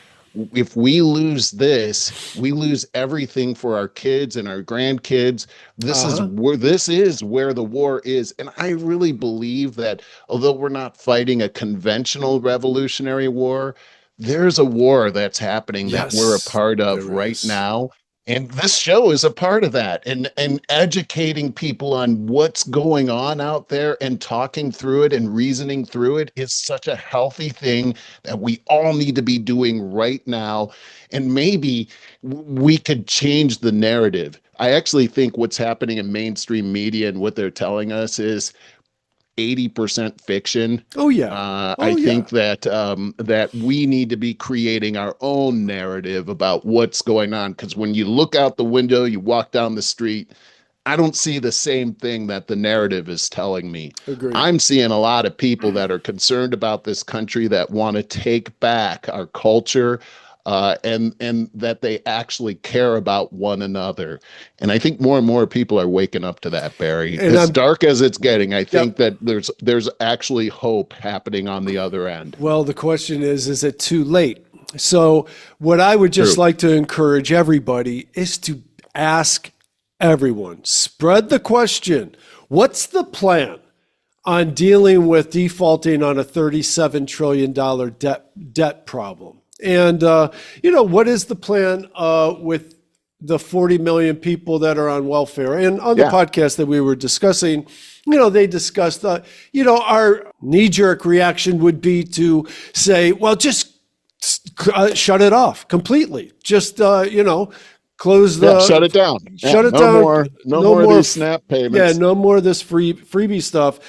if we lose this, we lose everything for our kids and our grandkids. Uh-huh. This is where the war is. And I really believe that although we're not fighting a conventional revolutionary war, there's a war that's happening that we're a Yes, part of there right is. now. And this show is a part of that, and educating people on what's going on out there and talking through it and reasoning through it is such a healthy thing that we all need to be doing right now. And maybe we could change the narrative. I actually think what's happening in mainstream media and what they're telling us is 80% fiction. Oh yeah. I Oh think yeah. that we need to be creating our own narrative about what's going on. Because when you look out the window, you walk down the street, I don't see the same thing that the narrative is telling me. Agreed. I'm seeing a lot of people that are concerned about this country, that want to take back our culture, and that they actually care about one another. And I think more and more people are waking up to that, Barry. And As I'm dark as it's getting, I think Yep. that there's actually hope happening on the other end. Well, the question is it too late? So, what I would just True. like to encourage everybody is to ask everyone, spread the question. What's the plan on dealing with defaulting on a $37 trillion debt problem? And, what is the plan with the 40 million people that are on welfare? And on the Yeah. podcast that we were discussing, they discussed, our knee jerk reaction would be to say, well, just shut it off completely. Just, close Yeah, shut it down. Yeah, shut it no down. more, no No more of more. these SNAP Yeah, payments. no more of this freebie stuff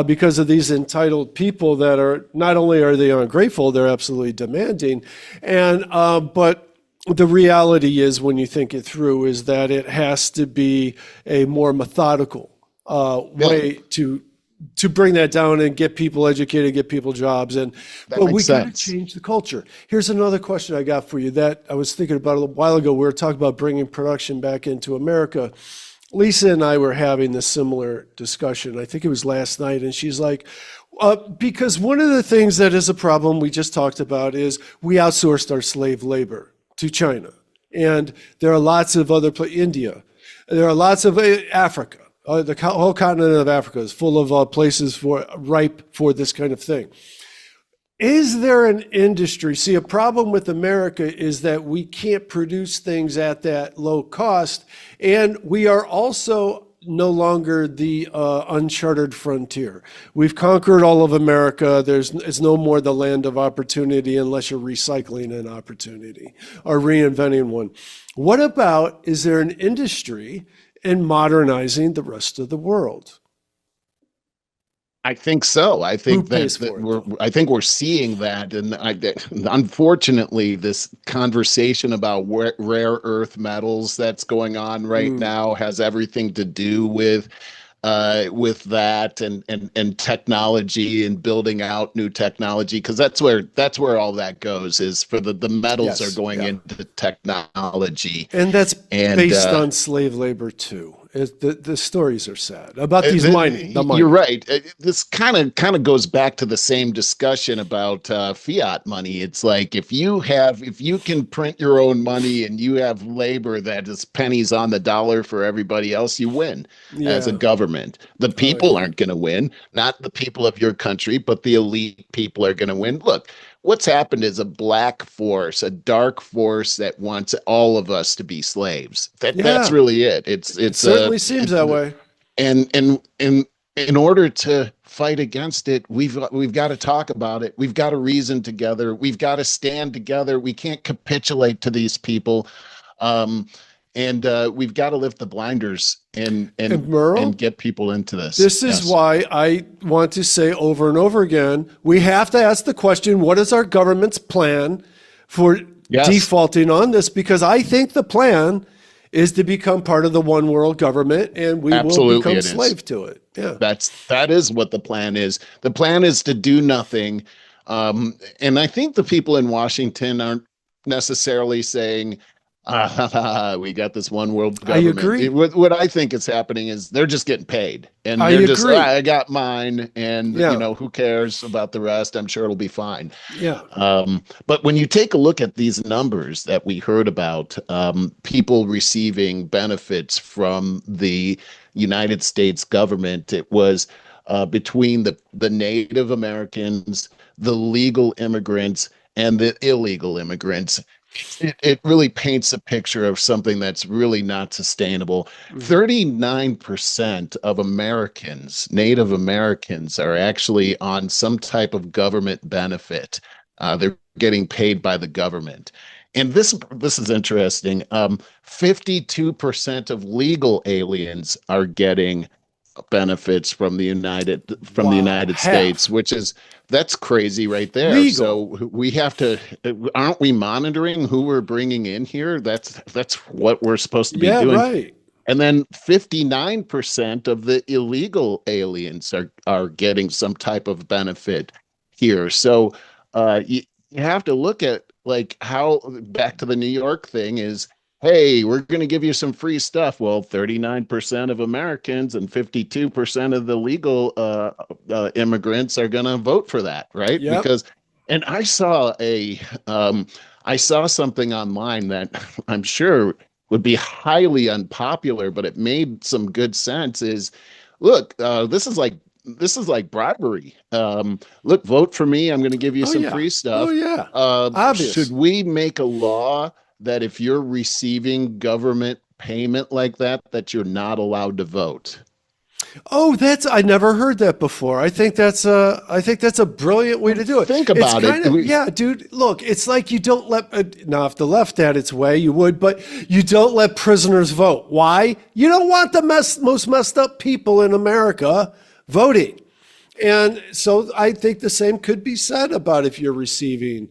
because of these entitled people that are not only are they ungrateful, they're absolutely demanding. And but the reality is, when you think it through, is that it has to be a more methodical Yeah, way to bring that down and get people educated, get people jobs, and that but we makes got to sense. change the culture. Here's another question I got for you that I was thinking about a little while ago. We were talking about bringing production back into America. Lisa and I were having this similar discussion. I think it was last night, and she's like, because one of the things that is a problem we just talked about is we outsourced our slave labor to China, and there are lots of other India, there are lots of Africa. The whole continent of Africa is full of places ripe for this kind of thing. Is there an industry? See, a problem with America is that we can't produce things at that low cost, and we are also no longer the uncharted frontier. We've conquered all of America. It's no more the land of opportunity unless you're recycling an opportunity or reinventing one. What about, is there an industry in modernizing the rest of the world? I think so. I Who think pays that for it though? I think we're seeing that, and unfortunately, this conversation about rare earth metals that's going on right Mm, now has everything to do with that, and technology and building out new technology, because that's where all that goes, is for the metals are yes, going yeah. into technology. And that's And based on slave labor too. The stories are sad about these the You're mining. right. This kind of goes back to the same discussion about fiat money. It's like if you can print your own money and you have labor that is pennies on the dollar for everybody else, you win as a Yeah. government. The Oh, people yeah. aren't going to win, not the people of your country, but the elite people are going to win. Look, what's happened is a black force, a dark force that wants all of us to be slaves. That's Yeah. really it. It certainly seems that way. And in order to fight against it, we've got to talk about it. We've got to reason together. We've got to stand together. We can't capitulate to these people, um, and we've got to lift the blinders And and Merle, get people into this. this is Yes, why I want to say over and over again, we have to ask the question, what is our government's plan for yes, defaulting on this? Because I think the plan is to become part of the one world government and we will absolutely, become it is. slave to it. Yeah. That is what the plan is. The plan is to do nothing. And I think the people in Washington aren't necessarily saying, we got this one world I government. agree. What I think is happening is they're just getting paid and I they're just, agree. I got mine. And, Yeah. who cares about the rest? I'm sure it'll be fine. Yeah. But when you take a look at these numbers that we heard about, people receiving benefits from the United States government, it was between the Native Americans, the legal immigrants, and the illegal immigrants. It really paints a picture of something that's really not sustainable. Mhm. 39% of Americans, Native Americans, are actually on some type of government benefit. They're getting paid by the government. And this is interesting. 52% of legal aliens are getting benefits from the Wow. United States, Half which is that's crazy right there. legal. So we have to aren't we monitoring who we're bringing in here? That's what we're supposed to be Yeah. doing. Right. And then 59% of the illegal aliens are getting some type of benefit here. So you have to look at like how back to the New York thing is, hey, we're going to give you some free stuff. Well, 39% of Americans and 52% of the legal immigrants are going to vote for that, right? Yep. Because, and I saw something online that I'm sure would be highly unpopular, but it made some good sense. Is look, this is like bribery. Look, vote for me. I'm going to give you Oh, some yeah. free Oh, stuff. yeah. Should Obvious. we make a law that if you're receiving government payment like that, that you're not allowed to vote? Oh, I never heard that before. I think that's a brilliant way to do it. Think It's about it. kind of, yeah, dude, look, it's like you don't let, now if the left had its way, you would, but you don't let prisoners vote. Why? You don't want the most messed up people in America voting. And so I think the same could be said about if you're receiving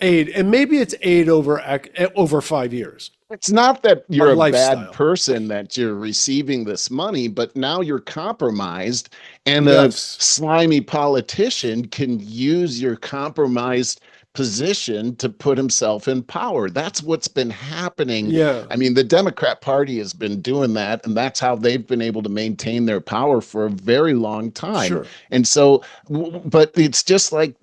aid, and maybe it's aid over 5 years It's not that you're of a bad lifestyle. person that you're receiving this money, but now you're compromised, and a Yes. slimy politician can use your compromised position to put himself in power. That's what's been happening. Yeah. I mean, the Democrat Party has been doing that, and that's how they've been able to maintain their power for a very long time. Sure. And so, but it's just like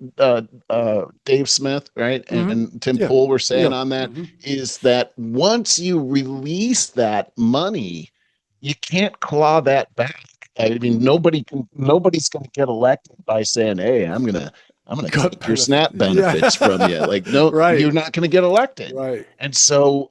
Dave Smith, right, Hmm. and Tim Yeah. Pool were saying Yeah. on that Hmm. is that once you release that money, you can't claw that back. I mean, nobody's going to get elected by saying, "Hey, I'm gonna Gut take your benefit. SNAP benefits from you." Yeah. Like, no, Right. you're not going to get elected. Right. And so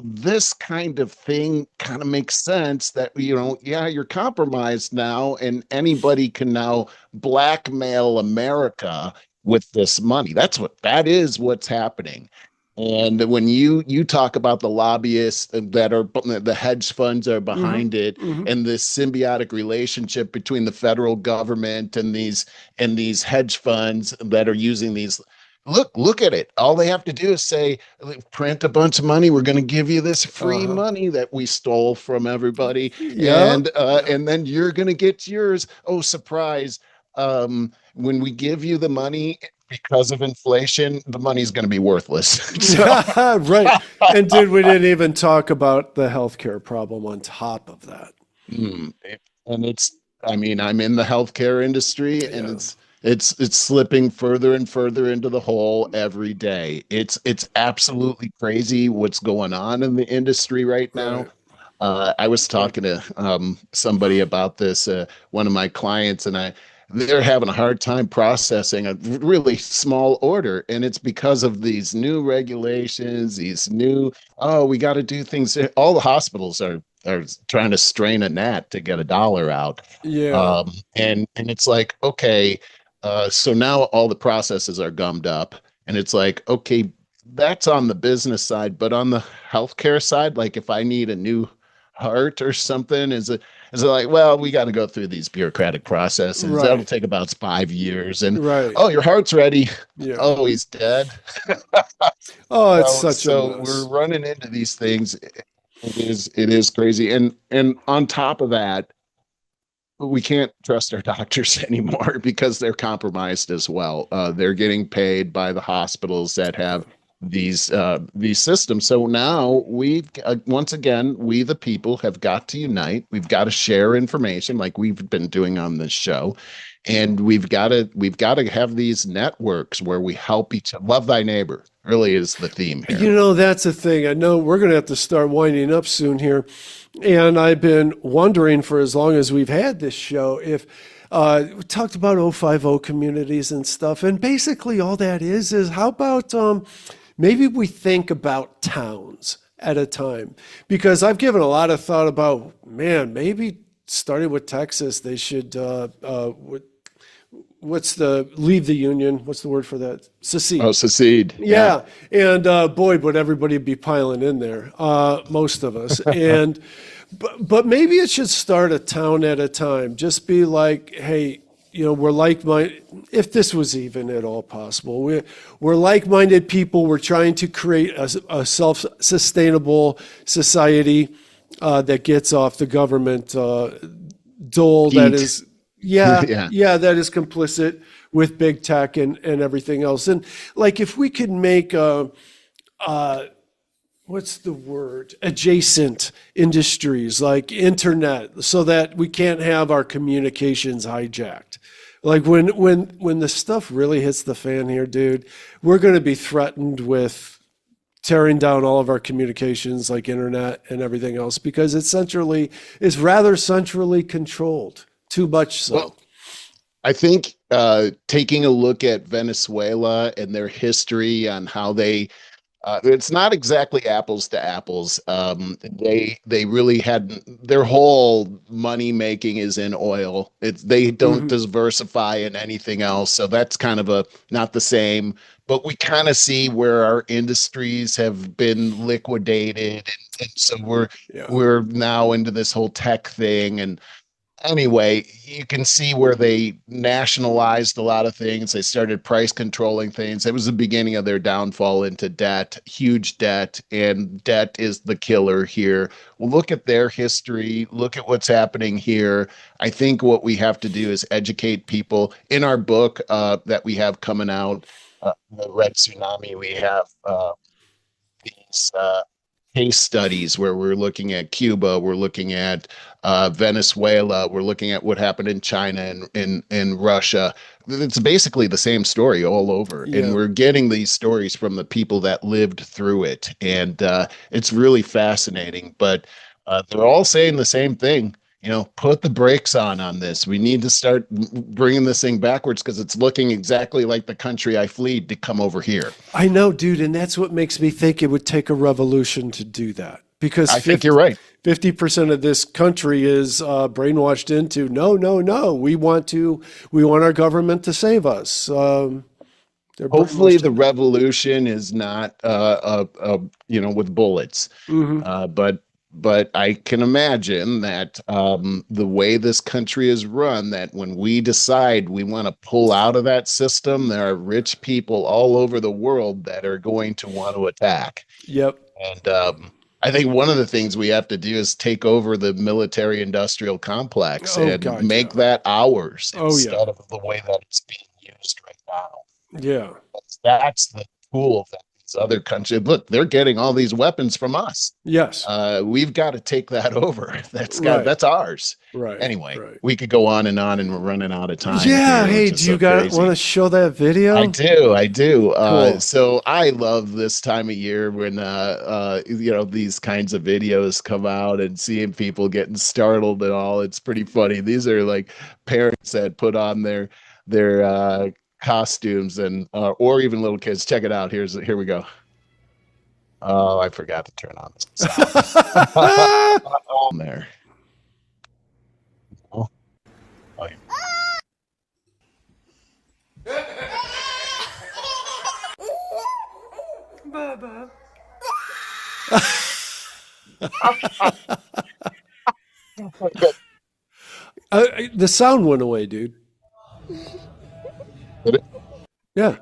this kind of thing kind of makes sense that yeah, you're compromised now, and anybody can now blackmail America with this money. That is what's happening. And when you talk about the lobbyists that are the hedge funds are Hmm. behind it, Hmm. and this symbiotic relationship between the federal government and these hedge funds that are using these, look at it. All they have to do is say, print a bunch of money. We're going to give you this free Uh-huh. money that we stole from everybody, Yep. Yep. and then you're going to get yours. Oh, surprise! When we give you the money, because of inflation, the money's going to be worthless. So, Right. And dude, we didn't even talk about the healthcare problem on top of that. mm, and I mean, I'm in the healthcare industry, and Yeah. it's slipping further and further into the hole every day. It's absolutely crazy what's going on in the industry right now. Right. I was talking to somebody about this, one of my clients, and they're having a hard time processing a really small order, and it's because of these new regulations, these new, oh, we got to do things. All the hospitals are trying to strain a gnat to get a dollar out, Yeah. and it's like, okay, so now all the processes are gummed up, and it's like, okay, that's on the business side, but on the healthcare side, like if I need a new heart or something, is it like, well, we got to go through these bureaucratic processes. That'll Right. take about 5 years, and Right. oh, your heart's ready. Yeah. Oh, he's dead. Oh, it's So such a so we're mess. running into these things. It is crazy, and on top of that, we can't trust our doctors anymore because they're compromised as well. They're getting paid by the hospitals that have these systems. So now we've once again, we the people have got to unite. We've got to share information like we've been doing on this show, and we've got to have these networks where we help each other. Love thy neighbor really is the theme here. You know, that's the thing. I know we're going to have to start winding up soon here. And I've been wondering for as long as we've had this show if we talked about 050 communities and stuff. And basically, all that is how about maybe we think about towns at a time? Because I've given a lot of thought about, man, maybe starting with Texas, they should what's the leave the union? What's the word for that? Oh, Secede. secede. Yeah. Yeah, and boy, would everybody be piling in there, most of us. And but maybe it should start a town at a time. Just be like, hey, we're like-minded. If this was even at all possible, we're like-minded people. We're trying to create a self-sustainable society that gets off the government dole that Heat. is, yeah, Yeah. yeah, that is complicit with big tech and everything else. And like, if we could make what's the word? Adjacent industries like internet, so that we can't have our communications hijacked. Like when the stuff really hits the fan here, dude, we're going to be threatened with tearing down all of our communications, like internet and everything else, because it's rather centrally controlled. Too much so. Well, I think taking a look at Venezuela and their history on how it's not exactly apples to apples. They really had their whole money making is in oil. They don't Hmm. diversify in anything else, so that's kind of a not the same. But we kind of see where our industries have been liquidated, and so we're Yeah. we're now into this whole tech thing, and anyway, you can see where they nationalized a lot of things. They started price controlling things. It was the beginning of their downfall into debt, huge debt, and debt is the killer here. Well, look at their history. Look at what's happening here. I think what we have to do is educate people. In our book that we have coming out, the Red Tsunami, we have these case studies where we're looking at Cuba, we're looking at Venezuela, we're looking at what happened in China and in Russia. It's basically the same story all over, and Yeah. we're getting these stories from the people that lived through it, and it's really fascinating. But they're all saying the same thing. Put the brakes on this. We need to start bringing this thing backwards because it's looking exactly like the country I fled to come over here. I know, dude, and that's what makes me think it would take a revolution to do that. Because I think you're right. 50% of this country is brainwashed into no, no, no. We want our government to save us. They're Hopefully brainwashed the into. revolution is not with bullets, Hmm. but I can imagine that the way this country is run, that when we decide we want to pull out of that system, there are rich people all over the world that are going to want to attack. Yep. And I think one of the things we have to do is take over the military industrial complex Oh and God, make yeah. that ours Oh yeah. instead of the way that it's being used right now. Yeah. That's the tool that these other countries look. They're getting all these weapons from us. Yes. We've got to take that over. Right. That's ours. Right. Anyway, Right. we could go on, and we're running out of time Yeah. here, Hey, which is do you so got want crazy. to show that video? I do. Cool. So I love this time of year when these kinds of videos come out and seeing people getting startled and all. It's pretty funny. These are like parents that put on their costumes and or even little kids. Check it out. Here we go. Oh, I forgot to turn on the sound. On there. Oh, oh, yeah. The sound went away, dude. Yeah.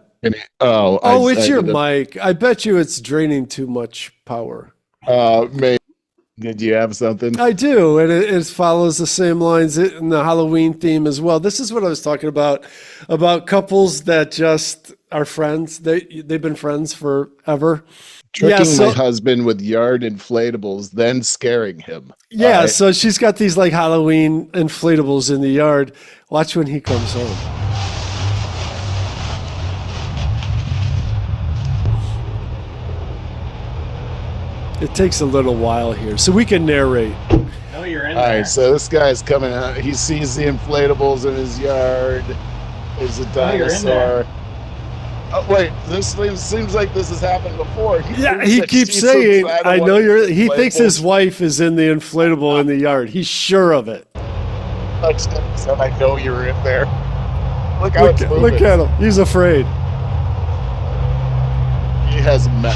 Oh, Oh, it's I your did it. mic. I bet you it's draining too much power. Maybe. Did you have something? I do, and it follows the same lines in the Halloween theme as well. This is what I was talking about couples that just are friends. They've been friends forever. Yeah, Tricking my so husband with yard inflatables, then scaring him. All yeah, right. so she's got these like Halloween inflatables in the yard. Watch when he comes home. It takes a little while here, so we can narrate. Oh, you're in All there. right, so this guy's coming out. He sees the inflatables in his yard. There's a Oh, you're in there. dinosaur. Oh, wait, this seems like this has happened before. Yeah, thinks he that keeps she's saying, inside of "I one know of you're." the He thinks his inflatables. wife is in the inflatable in the yard. He's sure of it. Touched it, said, I know you're in there. Look how it's Look moving. at him. He's afraid.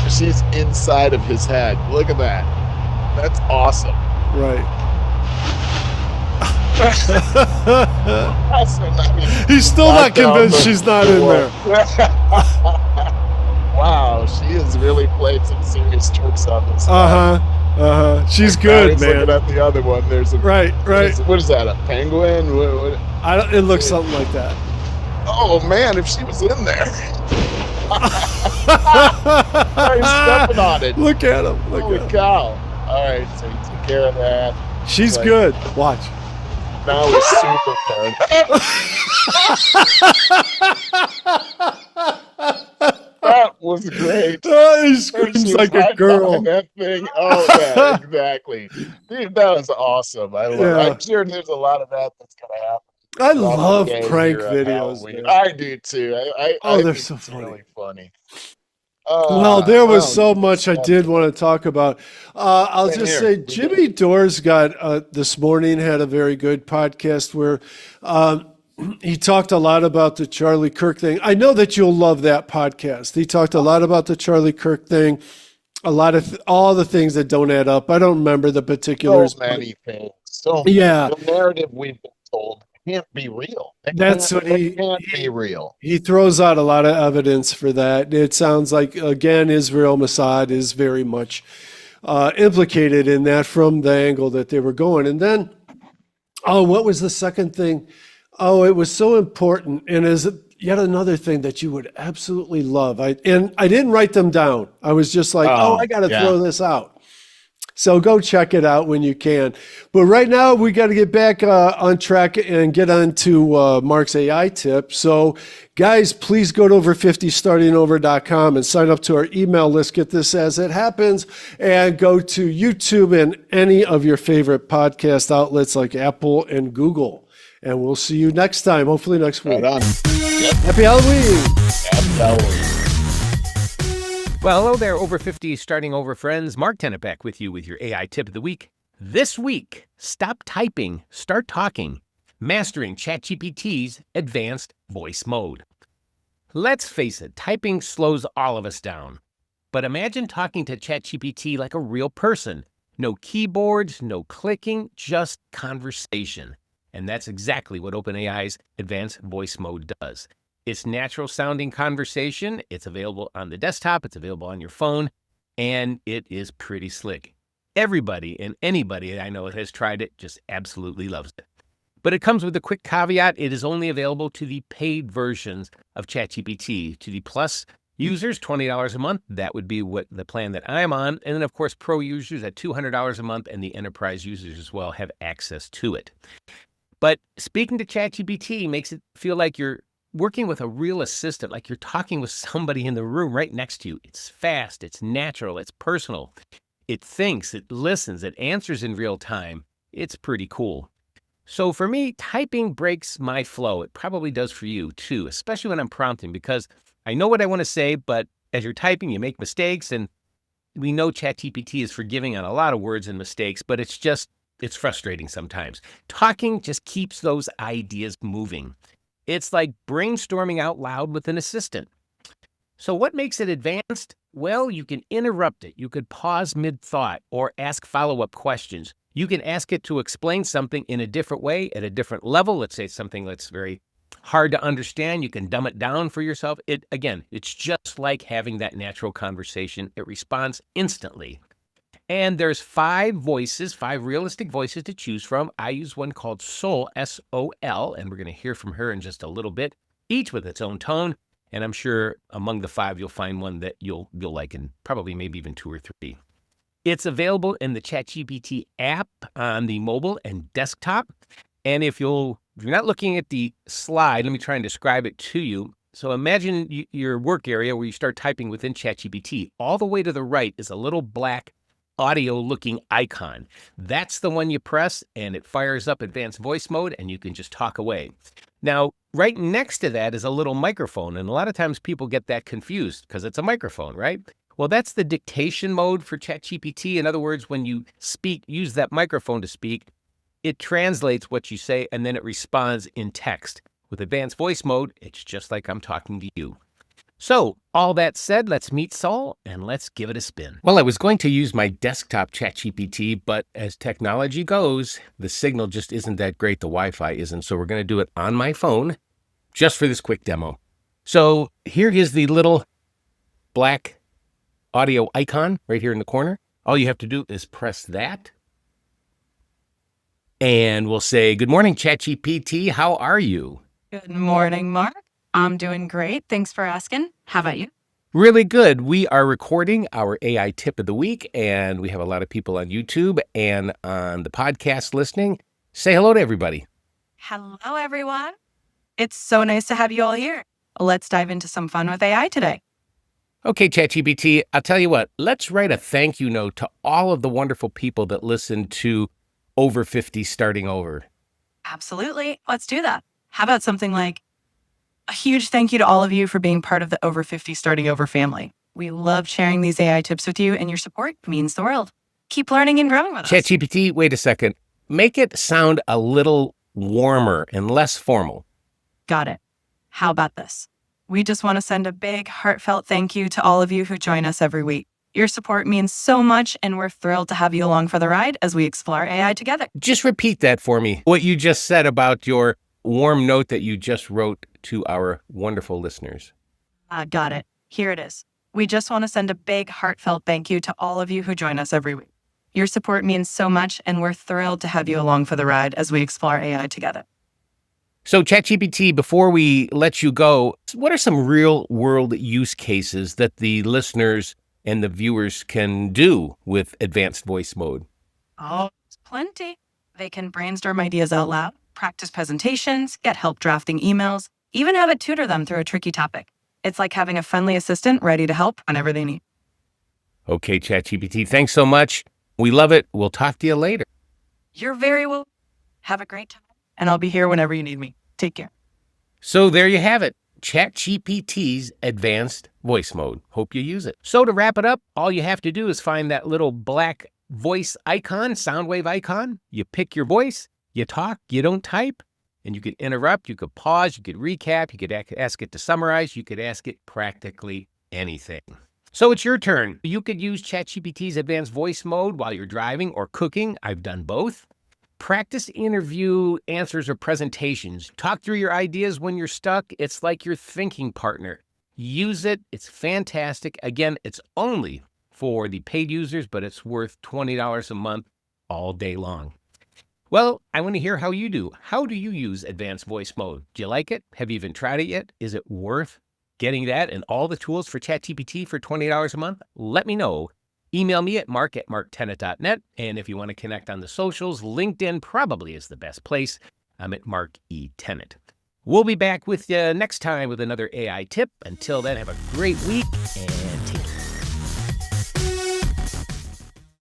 She's inside of his head. Look at that. That's awesome. Right. Awesome. I mean, He's still not knock down convinced the she's not in door. there. Wow, she has really played some serious tricks on this guy. She's Now good, he's looking man. at the other one. There's a Right. what is that? A penguin? It looks something like that. Oh man, if she was in there. He's stepping on it. Look at him. Holy cow. All right, so he took care of that. She's Like, good. Watch. Now he's super paranoid. That was great. Oh, he She screams was like a hiding girl. behind that thing. Oh yeah, exactly. Dude, that was awesome. I love it. Yeah. I'm sure there's a lot of that that's gonna happen. I throughout the love day prank here on videos, Halloween. man. I do too. I They're think so it's funny. really funny. Well, there was so You much I just did want to talk about. I'll Same just here. say Jimmy Dore's got this morning had a very good podcast where he talked a lot about the Charlie Kirk thing. I know that you'll love that podcast. He talked a lot about the Charlie Kirk thing, a lot of all the things that don't add up. I don't remember the so particulars. many things. So Yeah, the narrative we've been told can't be real. that's what It can't be real. he throws out a lot of evidence for that. It sounds like, again, Israel Mossad is very much implicated in that from the angle that they were going. And then, oh, what was the second thing? Oh, it was so important, and is yet another thing that you would absolutely love. I didn't write them down. I was just like, I got to Yeah. throw this out. So go check it out when you can. But right now, we got to get back on track and get on to Mark's AI tip. So, guys, please go to over50startingover.com and sign up to our email list. Get this as it happens. And go to YouTube and any of your favorite podcast outlets like Apple and Google. And we'll see you next time, hopefully next week. Right on. Yep. Happy Halloween. Happy Halloween. Well, hello there, over 50 starting over friends. Mark Tennant back with you with your AI tip of the week. This week, stop typing, start talking. Mastering ChatGPT's advanced voice mode. Let's face it, typing slows all of us down. But imagine talking to ChatGPT like a real person. No keyboards, no clicking, just conversation. And that's exactly what OpenAI's advanced voice mode does. It's natural sounding conversation. It's available on the desktop. It's available on your phone. And it is pretty slick. Everybody and anybody I know that has tried it just absolutely loves it. But it comes with a quick caveat. It is only available to the paid versions of ChatGPT. To the Plus users, $20 a month. That would be what the plan that I'm on. And then, of course, Pro users at $200 a month, and the enterprise users as well have access to it. But speaking to ChatGPT makes it feel like you're working with a real assistant, like you're talking with somebody in the room right next to you. It's fast, it's natural, it's personal. It thinks, it listens, it answers in real time. It's pretty cool. So for me, typing breaks my flow. It probably does for you too, especially when I'm prompting, because I know what I want to say, but as you're typing, you make mistakes, and we know ChatGPT is forgiving on a lot of words and mistakes, but it's frustrating sometimes. Talking just keeps those ideas moving. It's like brainstorming out loud with an assistant. So what makes it advanced? Well, you can interrupt it. You could pause mid-thought or ask follow-up questions. You can ask it to explain something in a different way at a different level. Let's say something that's very hard to understand. You can dumb it down for yourself. It's just like having that natural conversation. It responds instantly. And there's 5 realistic voices to choose from. I use one called Sol, S-O-L, and we're going to hear from her in just a little bit, each with its own tone. And I'm sure among the 5, you'll find one that you'll like, and probably maybe even 2 or 3. It's available in the ChatGPT app on the mobile and desktop. And if you're not looking at the slide, let me try and describe it to you. So imagine your work area where you start typing within ChatGPT. All the way to the right is a little black audio-looking icon. That's the one you press, and it fires up advanced voice mode, and you can just talk away. Now, right next to that is a little microphone, and a lot of times people get that confused because it's a microphone, right? Well, that's the dictation mode for ChatGPT. In other words, when you speak, use that microphone to speak, it translates what you say, and then it responds in text. With advanced voice mode, it's just like I'm talking to you. So, all that said, let's meet Sol and let's give it a spin. Well, I was going to use my desktop ChatGPT, but as technology goes, the signal just isn't that great. The Wi-Fi isn't. So we're going to do it on my phone just for this quick demo. So here is the little black audio icon right here in the corner. All you have to do is press that. And we'll say, "Good morning, ChatGPT. How are you?" Good morning, Mark. I'm doing great. Thanks for asking. How about you? Really good. We are recording our AI tip of the week, and we have a lot of people on YouTube and on the podcast listening. Say hello to everybody. Hello, everyone. It's so nice to have you all here. Let's dive into some fun with AI today. Okay, ChatGPT, I'll tell you what, let's write a thank you note to all of the wonderful people that listen to Over 50 Starting Over. Absolutely. Let's do that. How about something like, a huge thank you to all of you for being part of the Over 50 Starting Over family. We love sharing these AI tips with you, and your support means the world. Keep learning and growing with us. ChatGPT, wait a second. Make it sound a little warmer and less formal. Got it. How about this? We just want to send a big, heartfelt thank you to all of you who join us every week. Your support means so much, and we're thrilled to have you along for the ride as we explore AI together. Just repeat that for me, what you just said about your warm note that you just wrote to our wonderful listeners. Got it. Here it is. We just want to send a big, heartfelt thank you to all of you who join us every week. Your support means so much, and we're thrilled to have you along for the ride as we explore AI together. So ChatGPT, before we let you go, what are some real-world use cases that the listeners and the viewers can do with advanced voice mode? Oh, there's plenty. They can brainstorm ideas out loud, practice presentations, get help drafting emails, even have it tutor them through a tricky topic. It's like having a friendly assistant ready to help whenever they need. Okay, ChatGPT, thanks so much. We love it. We'll talk to you later. You're very welcome. Have a great time, and I'll be here whenever you need me. Take care. So there you have it, ChatGPT's advanced voice mode. Hope you use it. So to wrap it up, all you have to do is find that little black voice icon, sound wave icon. You pick your voice, you talk, you don't type, and you could interrupt, you could pause, you could recap, you could ask it to summarize, you could ask it practically anything. So it's your turn. You could use ChatGPT's advanced voice mode while you're driving or cooking. I've done both. Practice interview answers or presentations. Talk through your ideas when you're stuck. It's like your thinking partner. Use it. It's fantastic. Again, it's only for the paid users, but it's worth $20 a month all day long. Well, I want to hear how you do. How do you use advanced voice mode? Do you like it? Have you even tried it yet? Is it worth getting that and all the tools for ChatGPT for $20 a month? Let me know. Email me at mark@marktenet.net. And if you want to connect on the socials, LinkedIn probably is the best place. I'm at Mark E. Tenet. We'll be back with you next time with another AI tip. Until then, have a great week and